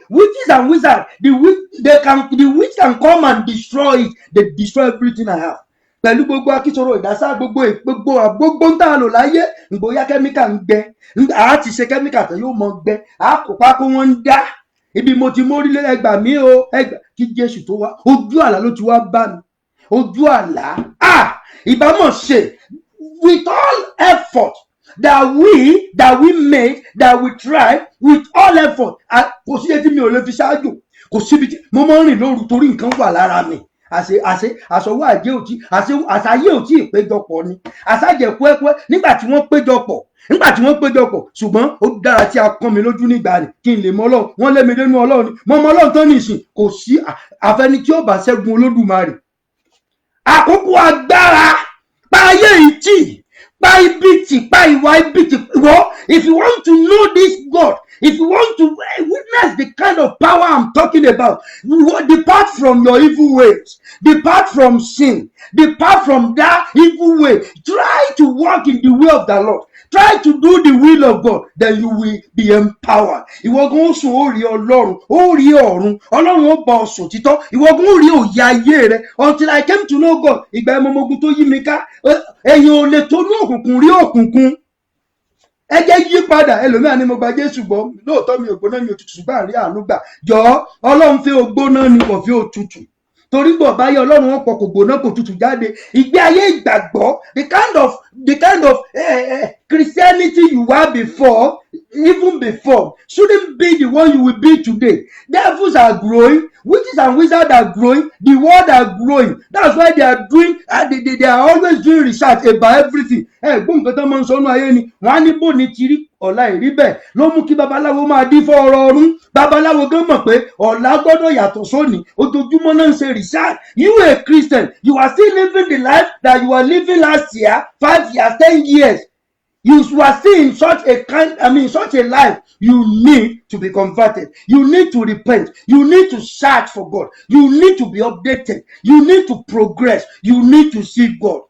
witches and wizards, the witch can come and destroy it. They destroy everything I have. Pẹ̀lú gbogbo akíṣòro ìdásá gbogbo ń tàn lò láyé ìgbóyá kẹ́míkà ń gbẹ àá ti ṣe kẹ́míkà tó yóò mọ gbẹ àá kó pákó wọn ń dá ibi mo ti mórílé ẹgbà mí o ẹgbà kí Jésù tó wá ojú àlá ló ti wá bá mi ojú àlá ìbámọ̀ ṣe with all effort that we made that we tried with all effort kò sí etí mi ò lè fi ṣáájú kò síbi tí mo máa ń rìn lóru torí nǹkan wà lára mi àṣọwọ́ àjẹ́ òtí àṣàyé òtí ìpéjọpọ̀ ni àṣàjẹ̀kú ẹ̀kọ́ nígbà tí wọ́n péjọpọ̀ ṣùgbọ́n ó dára tí a kàn mí lójú nígbà rẹ̀ kí n lè mọ Ọlọ́run wọ́n lé mi dénú Ọlọ́run ni mo mọ Ọlọ́run tán nìsín kò sí àfẹni tí ó bá ṣẹ́gun Olódùmarè. Àkókò agbára pa ayé ìtì pa ibi tì pa ìwà ibi tì wọ́. If you want to know this God, if you want to witness the kind of power I'm talking about, depart from your evil ways. Depart from sin. Depart from that evil way. Try to walk in the way of the Lord. Try to do the will of God. Then you will be empowered. Ìwọ gan sùn ó rí Ọlọ́run, ó rí ọ̀run. Ọlọ́run ó bá ọ sùn títọ́. Ìwọ gan ó rí òye ayé rẹ. Until I came to know God. Ìgbà ẹmọmọgun tó yí mi ká. Ẹ̀yin ò lè tó ní òkùnkùn rí òkùnkùn. Ẹ jẹ́ yí padà ẹlòmíà ni mo gba Jésù gbọ́ lóòótọ́ mi ò gbóná mi ò tutù ṣùgbọ́n àrí àánú gbà jọ̀ọ́ Ọlọ́run fẹ́ ògbóná ni kò fi òtútù torí bọ̀ báyé Ọlọ́run wọn pọ̀ kò gbóná kò tutù jáde ìgbé ayé ìgbàgbọ́ the kind of Christianity you were before even before shouldn't be the one you will be today. Devils are growing, witches and wizards are growing, the world are growing. That's why they are doing they are always doing research about everything. Gbọ́n nǹkan tó máa ń sọnù ayé ni wọ́n á ní bò ní tìrí ọ̀la ìrí bẹ́ẹ̀ ló mú kí babaláwo máa dín fọ́ ọ̀rọ̀ ọ̀run. Babaláwo gan mọ̀ pé ọ̀la gbọ́dọ̀ yàtọ̀ sóní ojoojúmọ́ náà ń ṣe research. You a Christian, you are still living the life that you were living last year, 5 years, 10 years. You are still in such a life. You need to be converted. You need to repent. You need to search for God. You need to be updated. You need to progress. You need to seek God.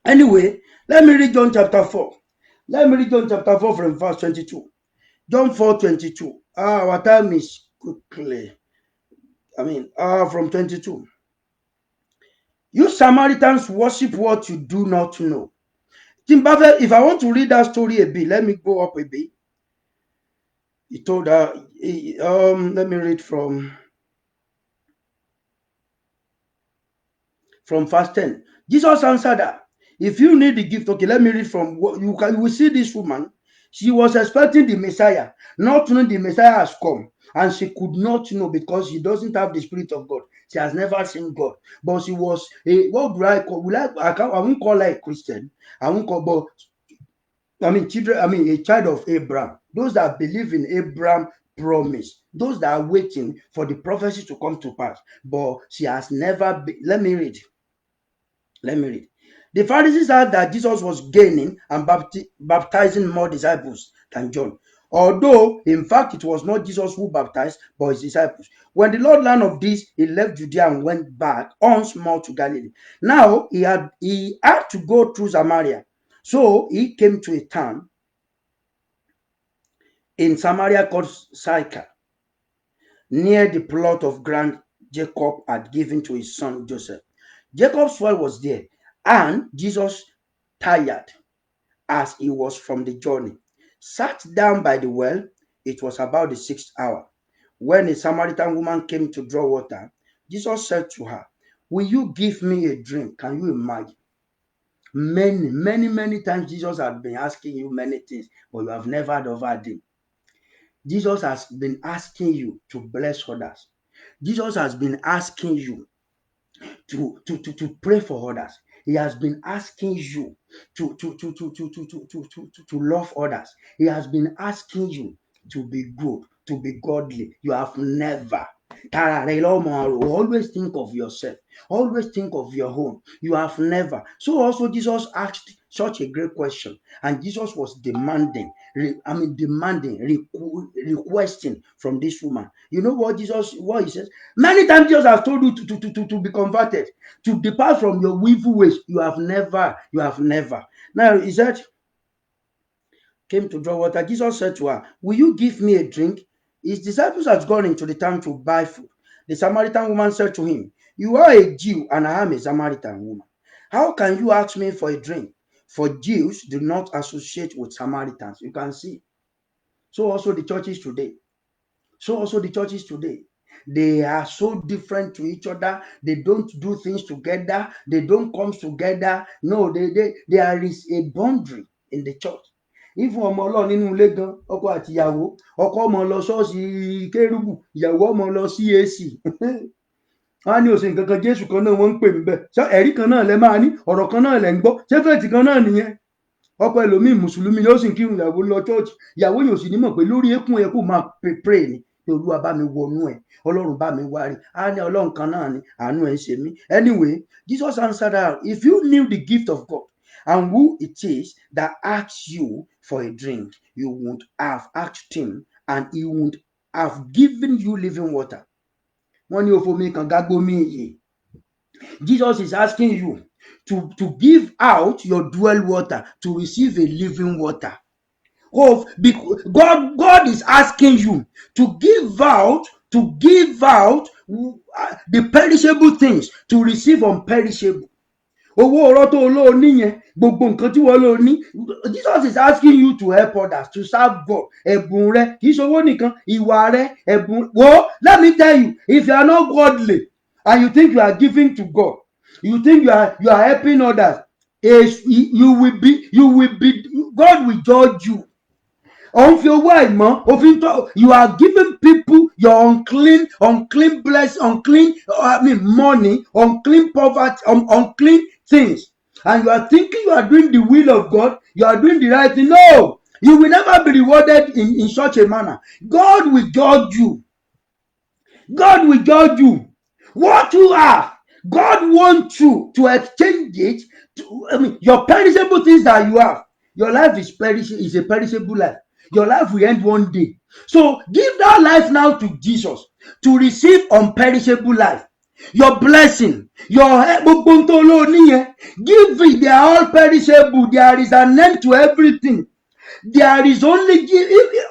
Anyway, Let me read John chapter 4. Let me read John chapter 4 from verse 22. John 4:22. Our time is quickly. From 22. You Samaritans worship what you do not know. If I want to read that story a bit, let me go up a bit. He told her, let me read from verse 10. Jesus answered her, if you need the gift, okay, let me read from what you will see this woman. She was expecting the Messiah, not knowing the Messiah has come, and she could not know because she doesn't have the Spirit of God. She has never seen God, but she was what do I call? I won't call her a Christian. I won't call, but a child of Abraham. Those that believe in Abraham promise, those that are waiting for the prophecy to come to pass, but she has never been. Let me read. The Pharisees heard that Jesus was gaining and baptizing more disciples than John. Although, in fact, it was not Jesus who baptized, but his disciples. When the Lord learned of this, he left Judea and went back once more to Galilee. Now, he had to go through Samaria. So, he came to a town in Samaria called Sychar, near the plot of ground Jacob had given to his son Joseph. Jacob's well was there, and Jesus, tired as he was from the journey, sat down by the well. It was about the 6th hour. When a Samaritan woman came to draw water, Jesus said to her, will you give me a drink? Can you imagine? Many times Jesus has been asking you many things, but you have never heard of him. Jesus has been asking you to bless others. Jesus has been asking you to pray for others. He has been asking you to love others. He has been asking you to be good, to be godly. You have never. Always think of yourself. Always think of your own. You have never. So also Jesus asked such a great question, and Jesus was requesting from this woman. You know what he says? Many times Jesus has told you to be converted, to depart from your evil ways. You have never. Now he said, came to draw water. Jesus said to her, will you give me a drink? His disciples had gone into the town to buy food. The Samaritan woman said to him, you are a Jew and I am a Samaritan woman. How can you ask me for a drink? For Jews do not associate with Samaritans. You can see. So also the churches today. They are so different to each other. They don't do things together. They don't come together. No, there is a boundary in the church. Even ọmọ Ọlọ́run nínú ilé gan, ọkọ àti ìyàwó, ọkọ ọmọ lọ ṣọ́ọ̀ṣì kérúbù, ìyàwó ọmọ lọ CAC. Wọ́n á ní òsè nǹkan kan Jésù kan náà wọ́n ń pè ń bẹ̀. Ṣé ẹ̀rí kan náà lẹ máa ní, ọ̀rọ̀ kan náà lẹ ń gbọ́, ṣé fẹ́ẹ̀tì kan náà nìyẹn? Ọkọ ẹlòmíì mùsùlùmí ló sì ń kírun, ìyàwó lọ church. Ìyàwó yóò sì ní mọ̀ pé lórí eékún ẹ kó máa pray ni. Olúwa bá mi wọnú ẹ, Ọlọ́run bá mi wárí. Á ní Ọlọ́run kan náà ni, àánú ẹ ń ṣe mí. Anyway, Jesus answered her, if you knew the gift of God and who it is that asks you for a drink, you would have asked him and he would have given you living water. Wọ́n ní òfò mi kan gágbó mi yè. Jesus is asking you to give out your dwell water, to receive a living water. God is asking you to give out the perishable things to receive unperishable. Owó ọ̀rọ̀ tó lóò níyẹn, gbogbo nǹkan tí wọ́n lóò ní. Jesus is asking you to help others, to serve God. Ẹ̀bùn rẹ kì í ṣe owó nìkan, ìwà rẹ, ẹ̀bùn. Let me tell you, if you are not godly and you think you are giving to God, you think you are helping others, you will be God will judge you. You are giving people your unclean money, unclean poverty, unclean things, and you are thinking you are doing the will of God, you are doing the right thing. No, you will never be rewarded in such a manner. God will judge you. What you are, God wants you to exchange it your perishable things that you have. Your life is a perishable life. Your life will end one day. So give that life now to Jesus to receive unperishable life. your blessing, your give it. They are all perishable. There is an end to everything. There is only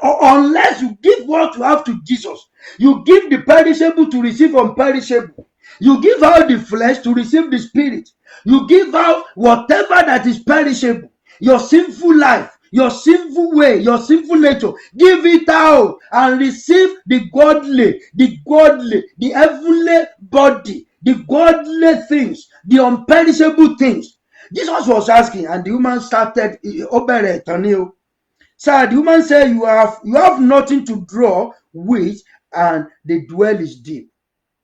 unless you give what you have to Jesus. You give the perishable to receive unperishable. You give out the flesh to receive the spirit. You give out whatever that is perishable, your sinful life, your sinful way, your sinful nature. Give it out and receive the godly, the heavenly body, the godly things, the unperishable things. Jesus was asking, and the woman started, Sir, the woman said, you have nothing to draw with, and the well is deep.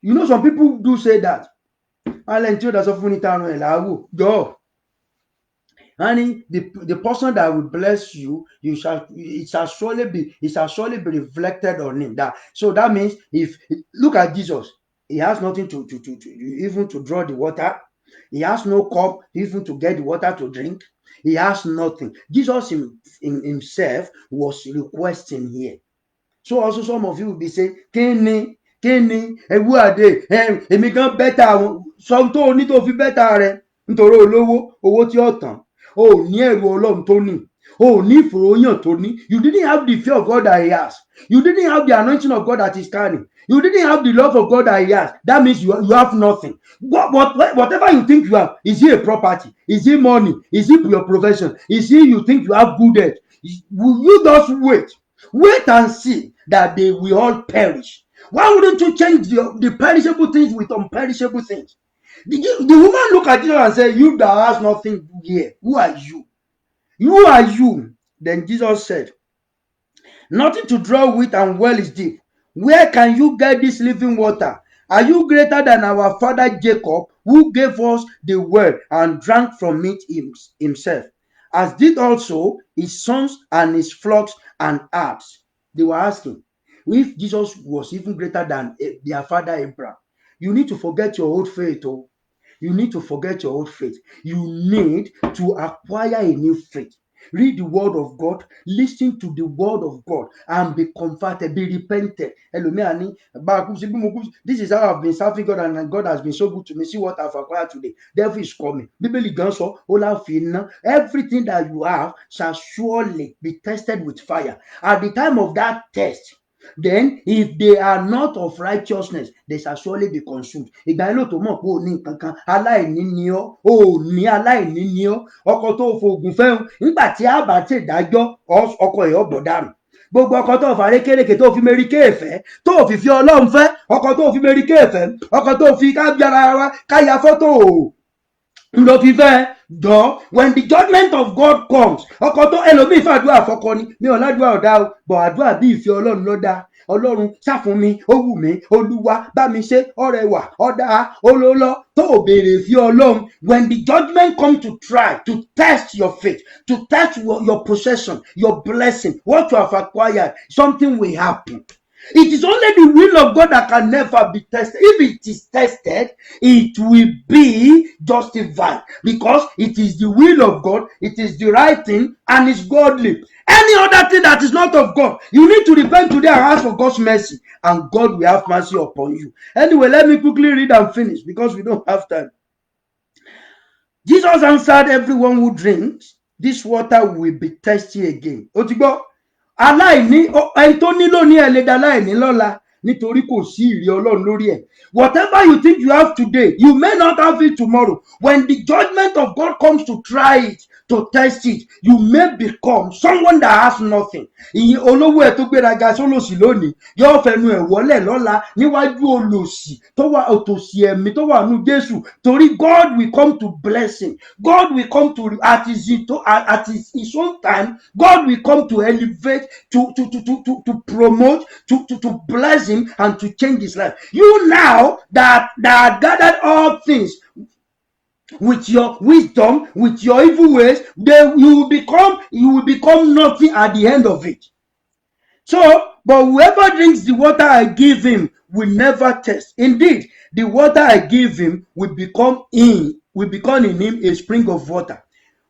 You know, some people do say that. And the person that will bless you, it shall surely be reflected on him. So that means, if look at Jesus, he has nothing to even to draw the water. He has no cup even to get the water to drink. He has nothing. Jesus in himself was requesting here. So also some of you will be saying, Kenny, who are they? Èmi gan better. Some tó ní tó fi better rẹ nítorí owó tí ó tán. O ní ẹ̀rù Ọlọ́run tó ní. O ní ìfòròyàn tó ní. You didn't have the fear of God that he has. You didn't have the anointing of God that is carrying. You didn't have the love of God that he has. That means you have nothing. Whatever you think you have, is it a property? Is it money? Is it your profession? Is it you think you have good health? You just wait and see that they will all perish. Why wouldn't you change the perishable things with unperishable things? The woman looked at Jesus and said, you that has nothing here, who are you? Who are you? Then Jesus said, nothing to draw with, and well is deep. Where can you get this living water? Are you greater than our father Jacob, who gave us the well and drank from it himself, as did also his sons and his flocks and herds? They were asking if Jesus was even greater than their father Abraham. You need to forget your old faith. You need to forget your old faith. You need to acquire a new faith. Read the word of God, listen to the word of God, and be converted, be repented. This is how I've been serving God, and God has been so good to me. See what I've acquired today. Devil is coming. Everything that you have shall surely be tested with fire. At the time of that test, then if they are not of righteousness, they shall surely be consumed. Ìgbà yẹn ló tó mọ̀ pé ò ní nǹkan kan, aláìní ni ọ́, aláìní ni ọ́. Ọkọ tó fògùn fẹ́ nígbà tí a bá ti dájọ́ ọkọ ẹ̀ ọ̀bọ̀ dànù. Gbogbo ọkọ tó fà rékèrèkè tó fi mérí kéèfẹ́, tó fi Ọlọ́run fẹ́, ọkọ tó fi mérí kéèfẹ́, ọkọ tó fi káyà fọ́tò ló fi fẹ́. When the judgment of God comes, ọkọ tó ẹlòmíì fàdúrà fọkọ ni, mi ò ládùúrà ọ̀dà o, bọ̀ àdúrà bí ìfẹ́ Ọlọ́run ló dá. Ọlọ́run ṣàfún mi, ó wù mí, Olúwa bá mi ṣe, ọrẹwà, ọdá, olólọ, tó ò béèrè fi Ọlọ́run. When the judgment comes to try to test your faith, to test your possession, your blessing, what you have acquired, something will happen. It is only the will of God that can never be tested. If it is tested, it will be justified, because it is the will of God, it is the right thing, and it's godly. Any other thing that is not of God, you need to repent today and ask for God's mercy, and God will have mercy upon you. Anyway, let me quickly read and finish, because we don't have time. Jesus answered, everyone who drinks this water will be thirsty again. Otigbo, aláìní ẹni tó nílò ní ẹlẹ́dàá aláìní lọ́la, nítorí kò sí ìrì Ọlọ́run lórí ẹ̀. Whatever you think you have today, you may not have it tomorrow. When the judgment of God comes to try it, to test it, you may become someone that has nothing. Ìyẹn olówó ẹ̀ tó gbéraga sólòsì lónìí yóò fẹnu ẹ̀ wọlé lọ́la níwájú olòṣì tó wà òtòṣì ẹ̀mí tó wà nú Jésù. Torí God will come to bless him. God will come to at his own time. God will come to elevate, to promote, to bless him, and to change his life. You now that gathered all things with your wisdom, with your evil ways, you will become nothing at the end of it. So, but whoever drinks the water I give him will never thirst. Indeed, the water I give him will become in him a spring of water,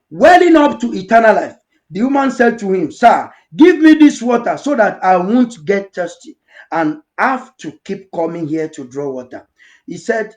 welling up to eternal life. The woman said to him, Sir, give me this water so that I won't get thirsty and have to keep coming here to draw water. He said,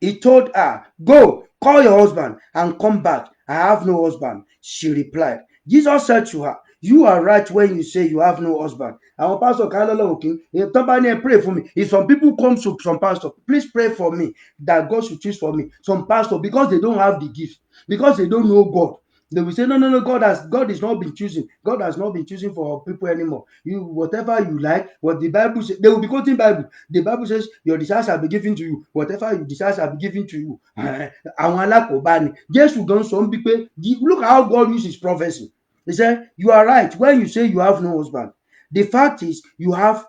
He told her, "Go, call your husband and come back. I have no husband." She replied. Jesus said to her, "You are right when you say you have no husband." Our pastor pray for me. If some people come to some pastor, please pray for me that God should choose for me some pastor, because they don't have the gift, because they don't know God. They will say, no, God is not been choosing. God has not been choosing for people anymore. You, whatever you like, what the Bible says, they will be quoting Bible. The Bible says, your desires shall be given to you. Whatever you desire shall be given to you. Àwọn alákòóbá ni. Jésù gan sọ ń bí pé, look how God uses prophecy. He said, you are right when you say you have no husband. The fact is, you have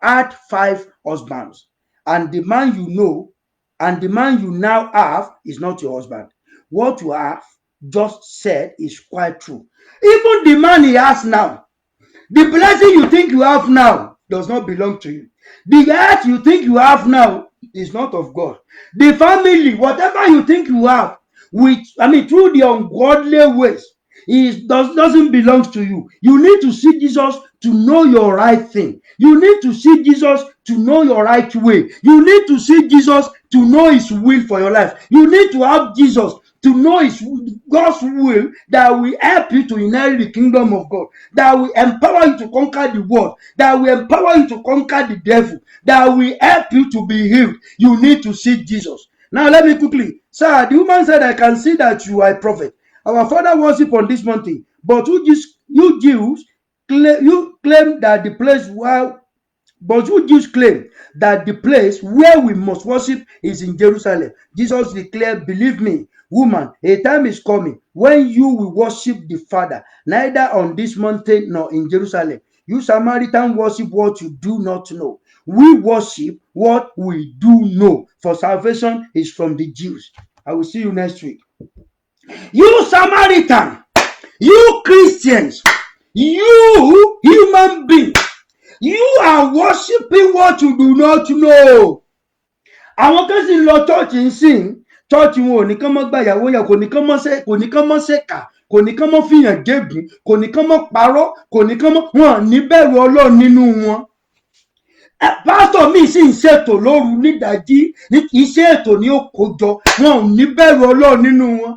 had 5 husbands, and the man you know, and the man you now have is not your husband. What you have just said is quite true. Even the man he has now, the blessing you think you have now does not belong to you. The earth you think you have now is not of God. The family, whatever you think you have, through the ungodly ways, doesn't belong to you. You need to see Jesus to know your right thing. You need to see Jesus to know your right way. You need to see Jesus to know his will for your life. You need to have Jesus to know God's will that will help you to inherit the kingdom of God, that will empower you to conquer the world, that will empower you to conquer the devil, that will help you to be healed. You need to see Jesus. Now let me quickly. Sir, the woman said, I can see that you are a prophet. Our father worship on this mountain, but you Jews claim that the place where we must worship is in Jerusalem. Jesus declared, believe me, woman, a time is coming when you will worship the Father, neither on this mountain nor in Jerusalem. You Samaritan worship what you do not know. We worship what we do know, for salvation is from the Jews. I will see you next week. You Samaritan, you Christians, you human beings, you are worshiping what you do not know. Àwọn kan sì lọ chọ́ọ̀chì ń sìn, chọ́ọ̀chì wọn ò ní kán mọ́ gbàyàwó yẹn, kò ní kán mọ́ ṣèkà, kò ní kán mọ́ fìyàn gégùn, kò ní kán mọ́ parọ́, kò ní kán mọ́, wọn ní bẹ̀rù Ọlọ́run nínú wọn. Pásítọ̀ mi sì ń ṣètò lóru nídàájí, ní kì í ṣe ètò ní òkòjọ, wọn ò ní bẹ̀rù Ọlọ́run nínú wọn.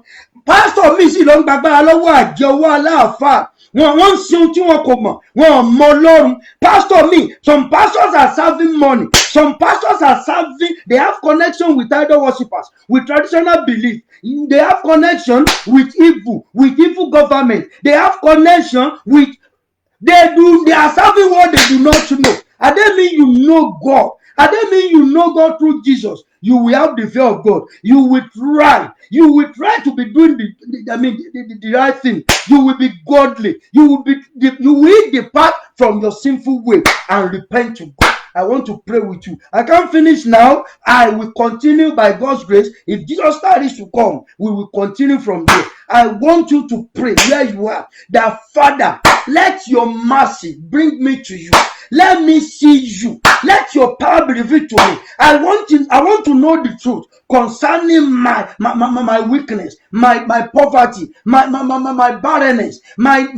Pásítọ̀ mi sì lọ ń gbàgbára lọ́wọ́ àjẹ́ owó aláàfáà. Wọ́n ń ṣe ohun tí wọn kò mọ̀, wọn mọ Ọlọ́run. Pastor me, some pastors are serving money. Some pastors are serving, they have connection with idol worshippers, with traditional belief. They have connection with evil government. They have connection with, they are serving what they do not know. I don't mean you know God. I don't mean you know God through Jesus. You will have the fear of God. You will try to be doing the right thing. You will be godly. You will depart from your sinful way and repent to God. I want to pray with you. I can't finish now. I will continue by God's grace. If Jesus starts to come, we will continue from there. I want you to pray where you are, that Father, let your mercy bring me to you. Let me see you. Let your power be revealed to me. I want to know the truth concerning my weakness, my poverty, my barrenness, my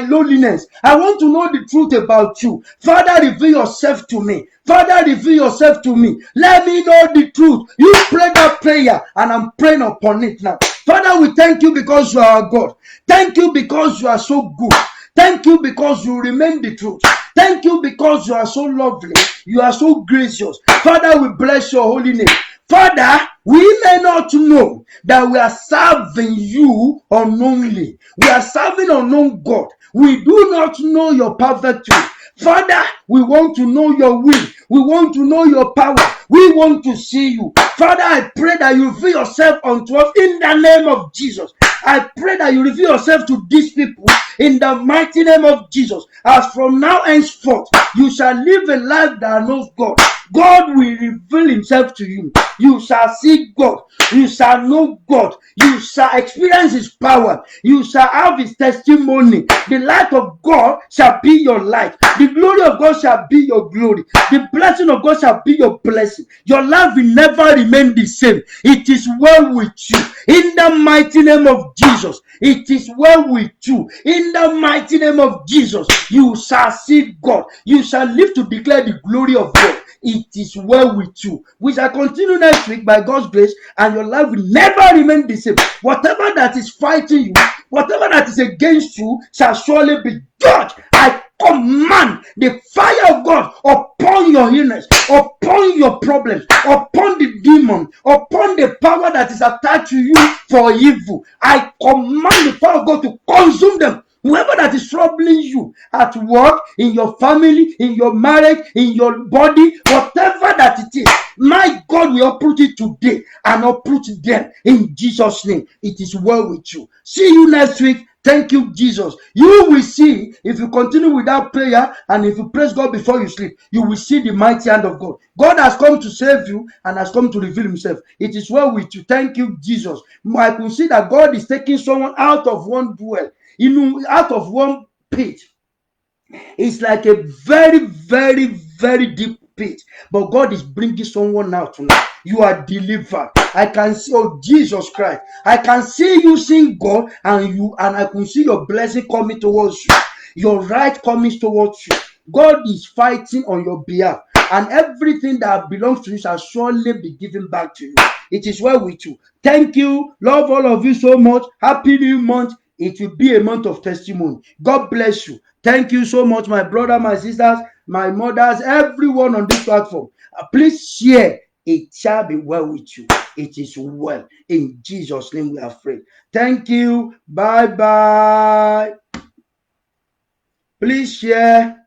loneliness. I want to know the truth about you. Father, reveal yourself to me. Father, reveal yourself to me. Let me know the truth. You pray that prayer, and I'm praying upon it now. Father, we thank you because you are God. Thank you because you are so good. Thank you because you remain the truth. Thank you because you are so lovely. You are so gracious. Father, we bless your holy name. Father, we may not know that we are serving you unknowingly. We are serving unknown God. We do not know your perfect will. Father, we want to know your will. We want to know your power. We want to see you. Father, I pray that you reveal yourself unto us in the name of Jesus. I pray that you reveal yourself to these people in the mighty name of Jesus. As from now henceforth, you shall live a life that knows God. God will reveal himself to you. You shall see God. You shall know God. You shall experience his power. You shall have his testimony. The light of God shall be your light. The glory of God shall be your glory. The blessing of God shall be your blessing. Your life will never remain the same. It is well with you. In the mighty name of Jesus, it is well with you. In the mighty name of Jesus, you shall see God. You shall live to declare the glory of God. It is well with you. We shall continue next week by God's grace, and your life will never remain the same. Whatever that is fighting you, whatever that is against you, shall surely be judged. I command the fire of God upon your illness, upon your problems, upon the demon, upon the power that is attached to you for evil. I command the fire of God to consume them. Whoever that is troubling you at work, in your family, in your marriage, in your body, whatever that it is, my God will uproot it today and uproot them in Jesus' name. It is well with you. See you next week. Thank you, Jesus. You will see, if you continue with that prayer and if you praise God before you sleep, you will see the mighty hand of God. God has come to save you and has come to reveal himself. It is well with you. Thank you, Jesus. I can see that God is taking someone out of one dwell, out of one pit. It's like a very, very, very deep pit. But God is bringing someone out tonight. You are delivered. I can see, oh Jesus Christ, I can see you seeing God, and I can see your blessing coming towards you. Your right coming towards you. God is fighting on your behalf, and everything that belongs to you shall surely be given back to you. It is well with you. Thank you. Love all of you so much. Happy new month. It will be a month of testimony. God bless you. Thank you so much, my brother, my sisters, my mothers, everyone on this platform. Please share. It shall be well with you. It is well. In Jesus' name we are free. Thank you. Bye-bye. Please share.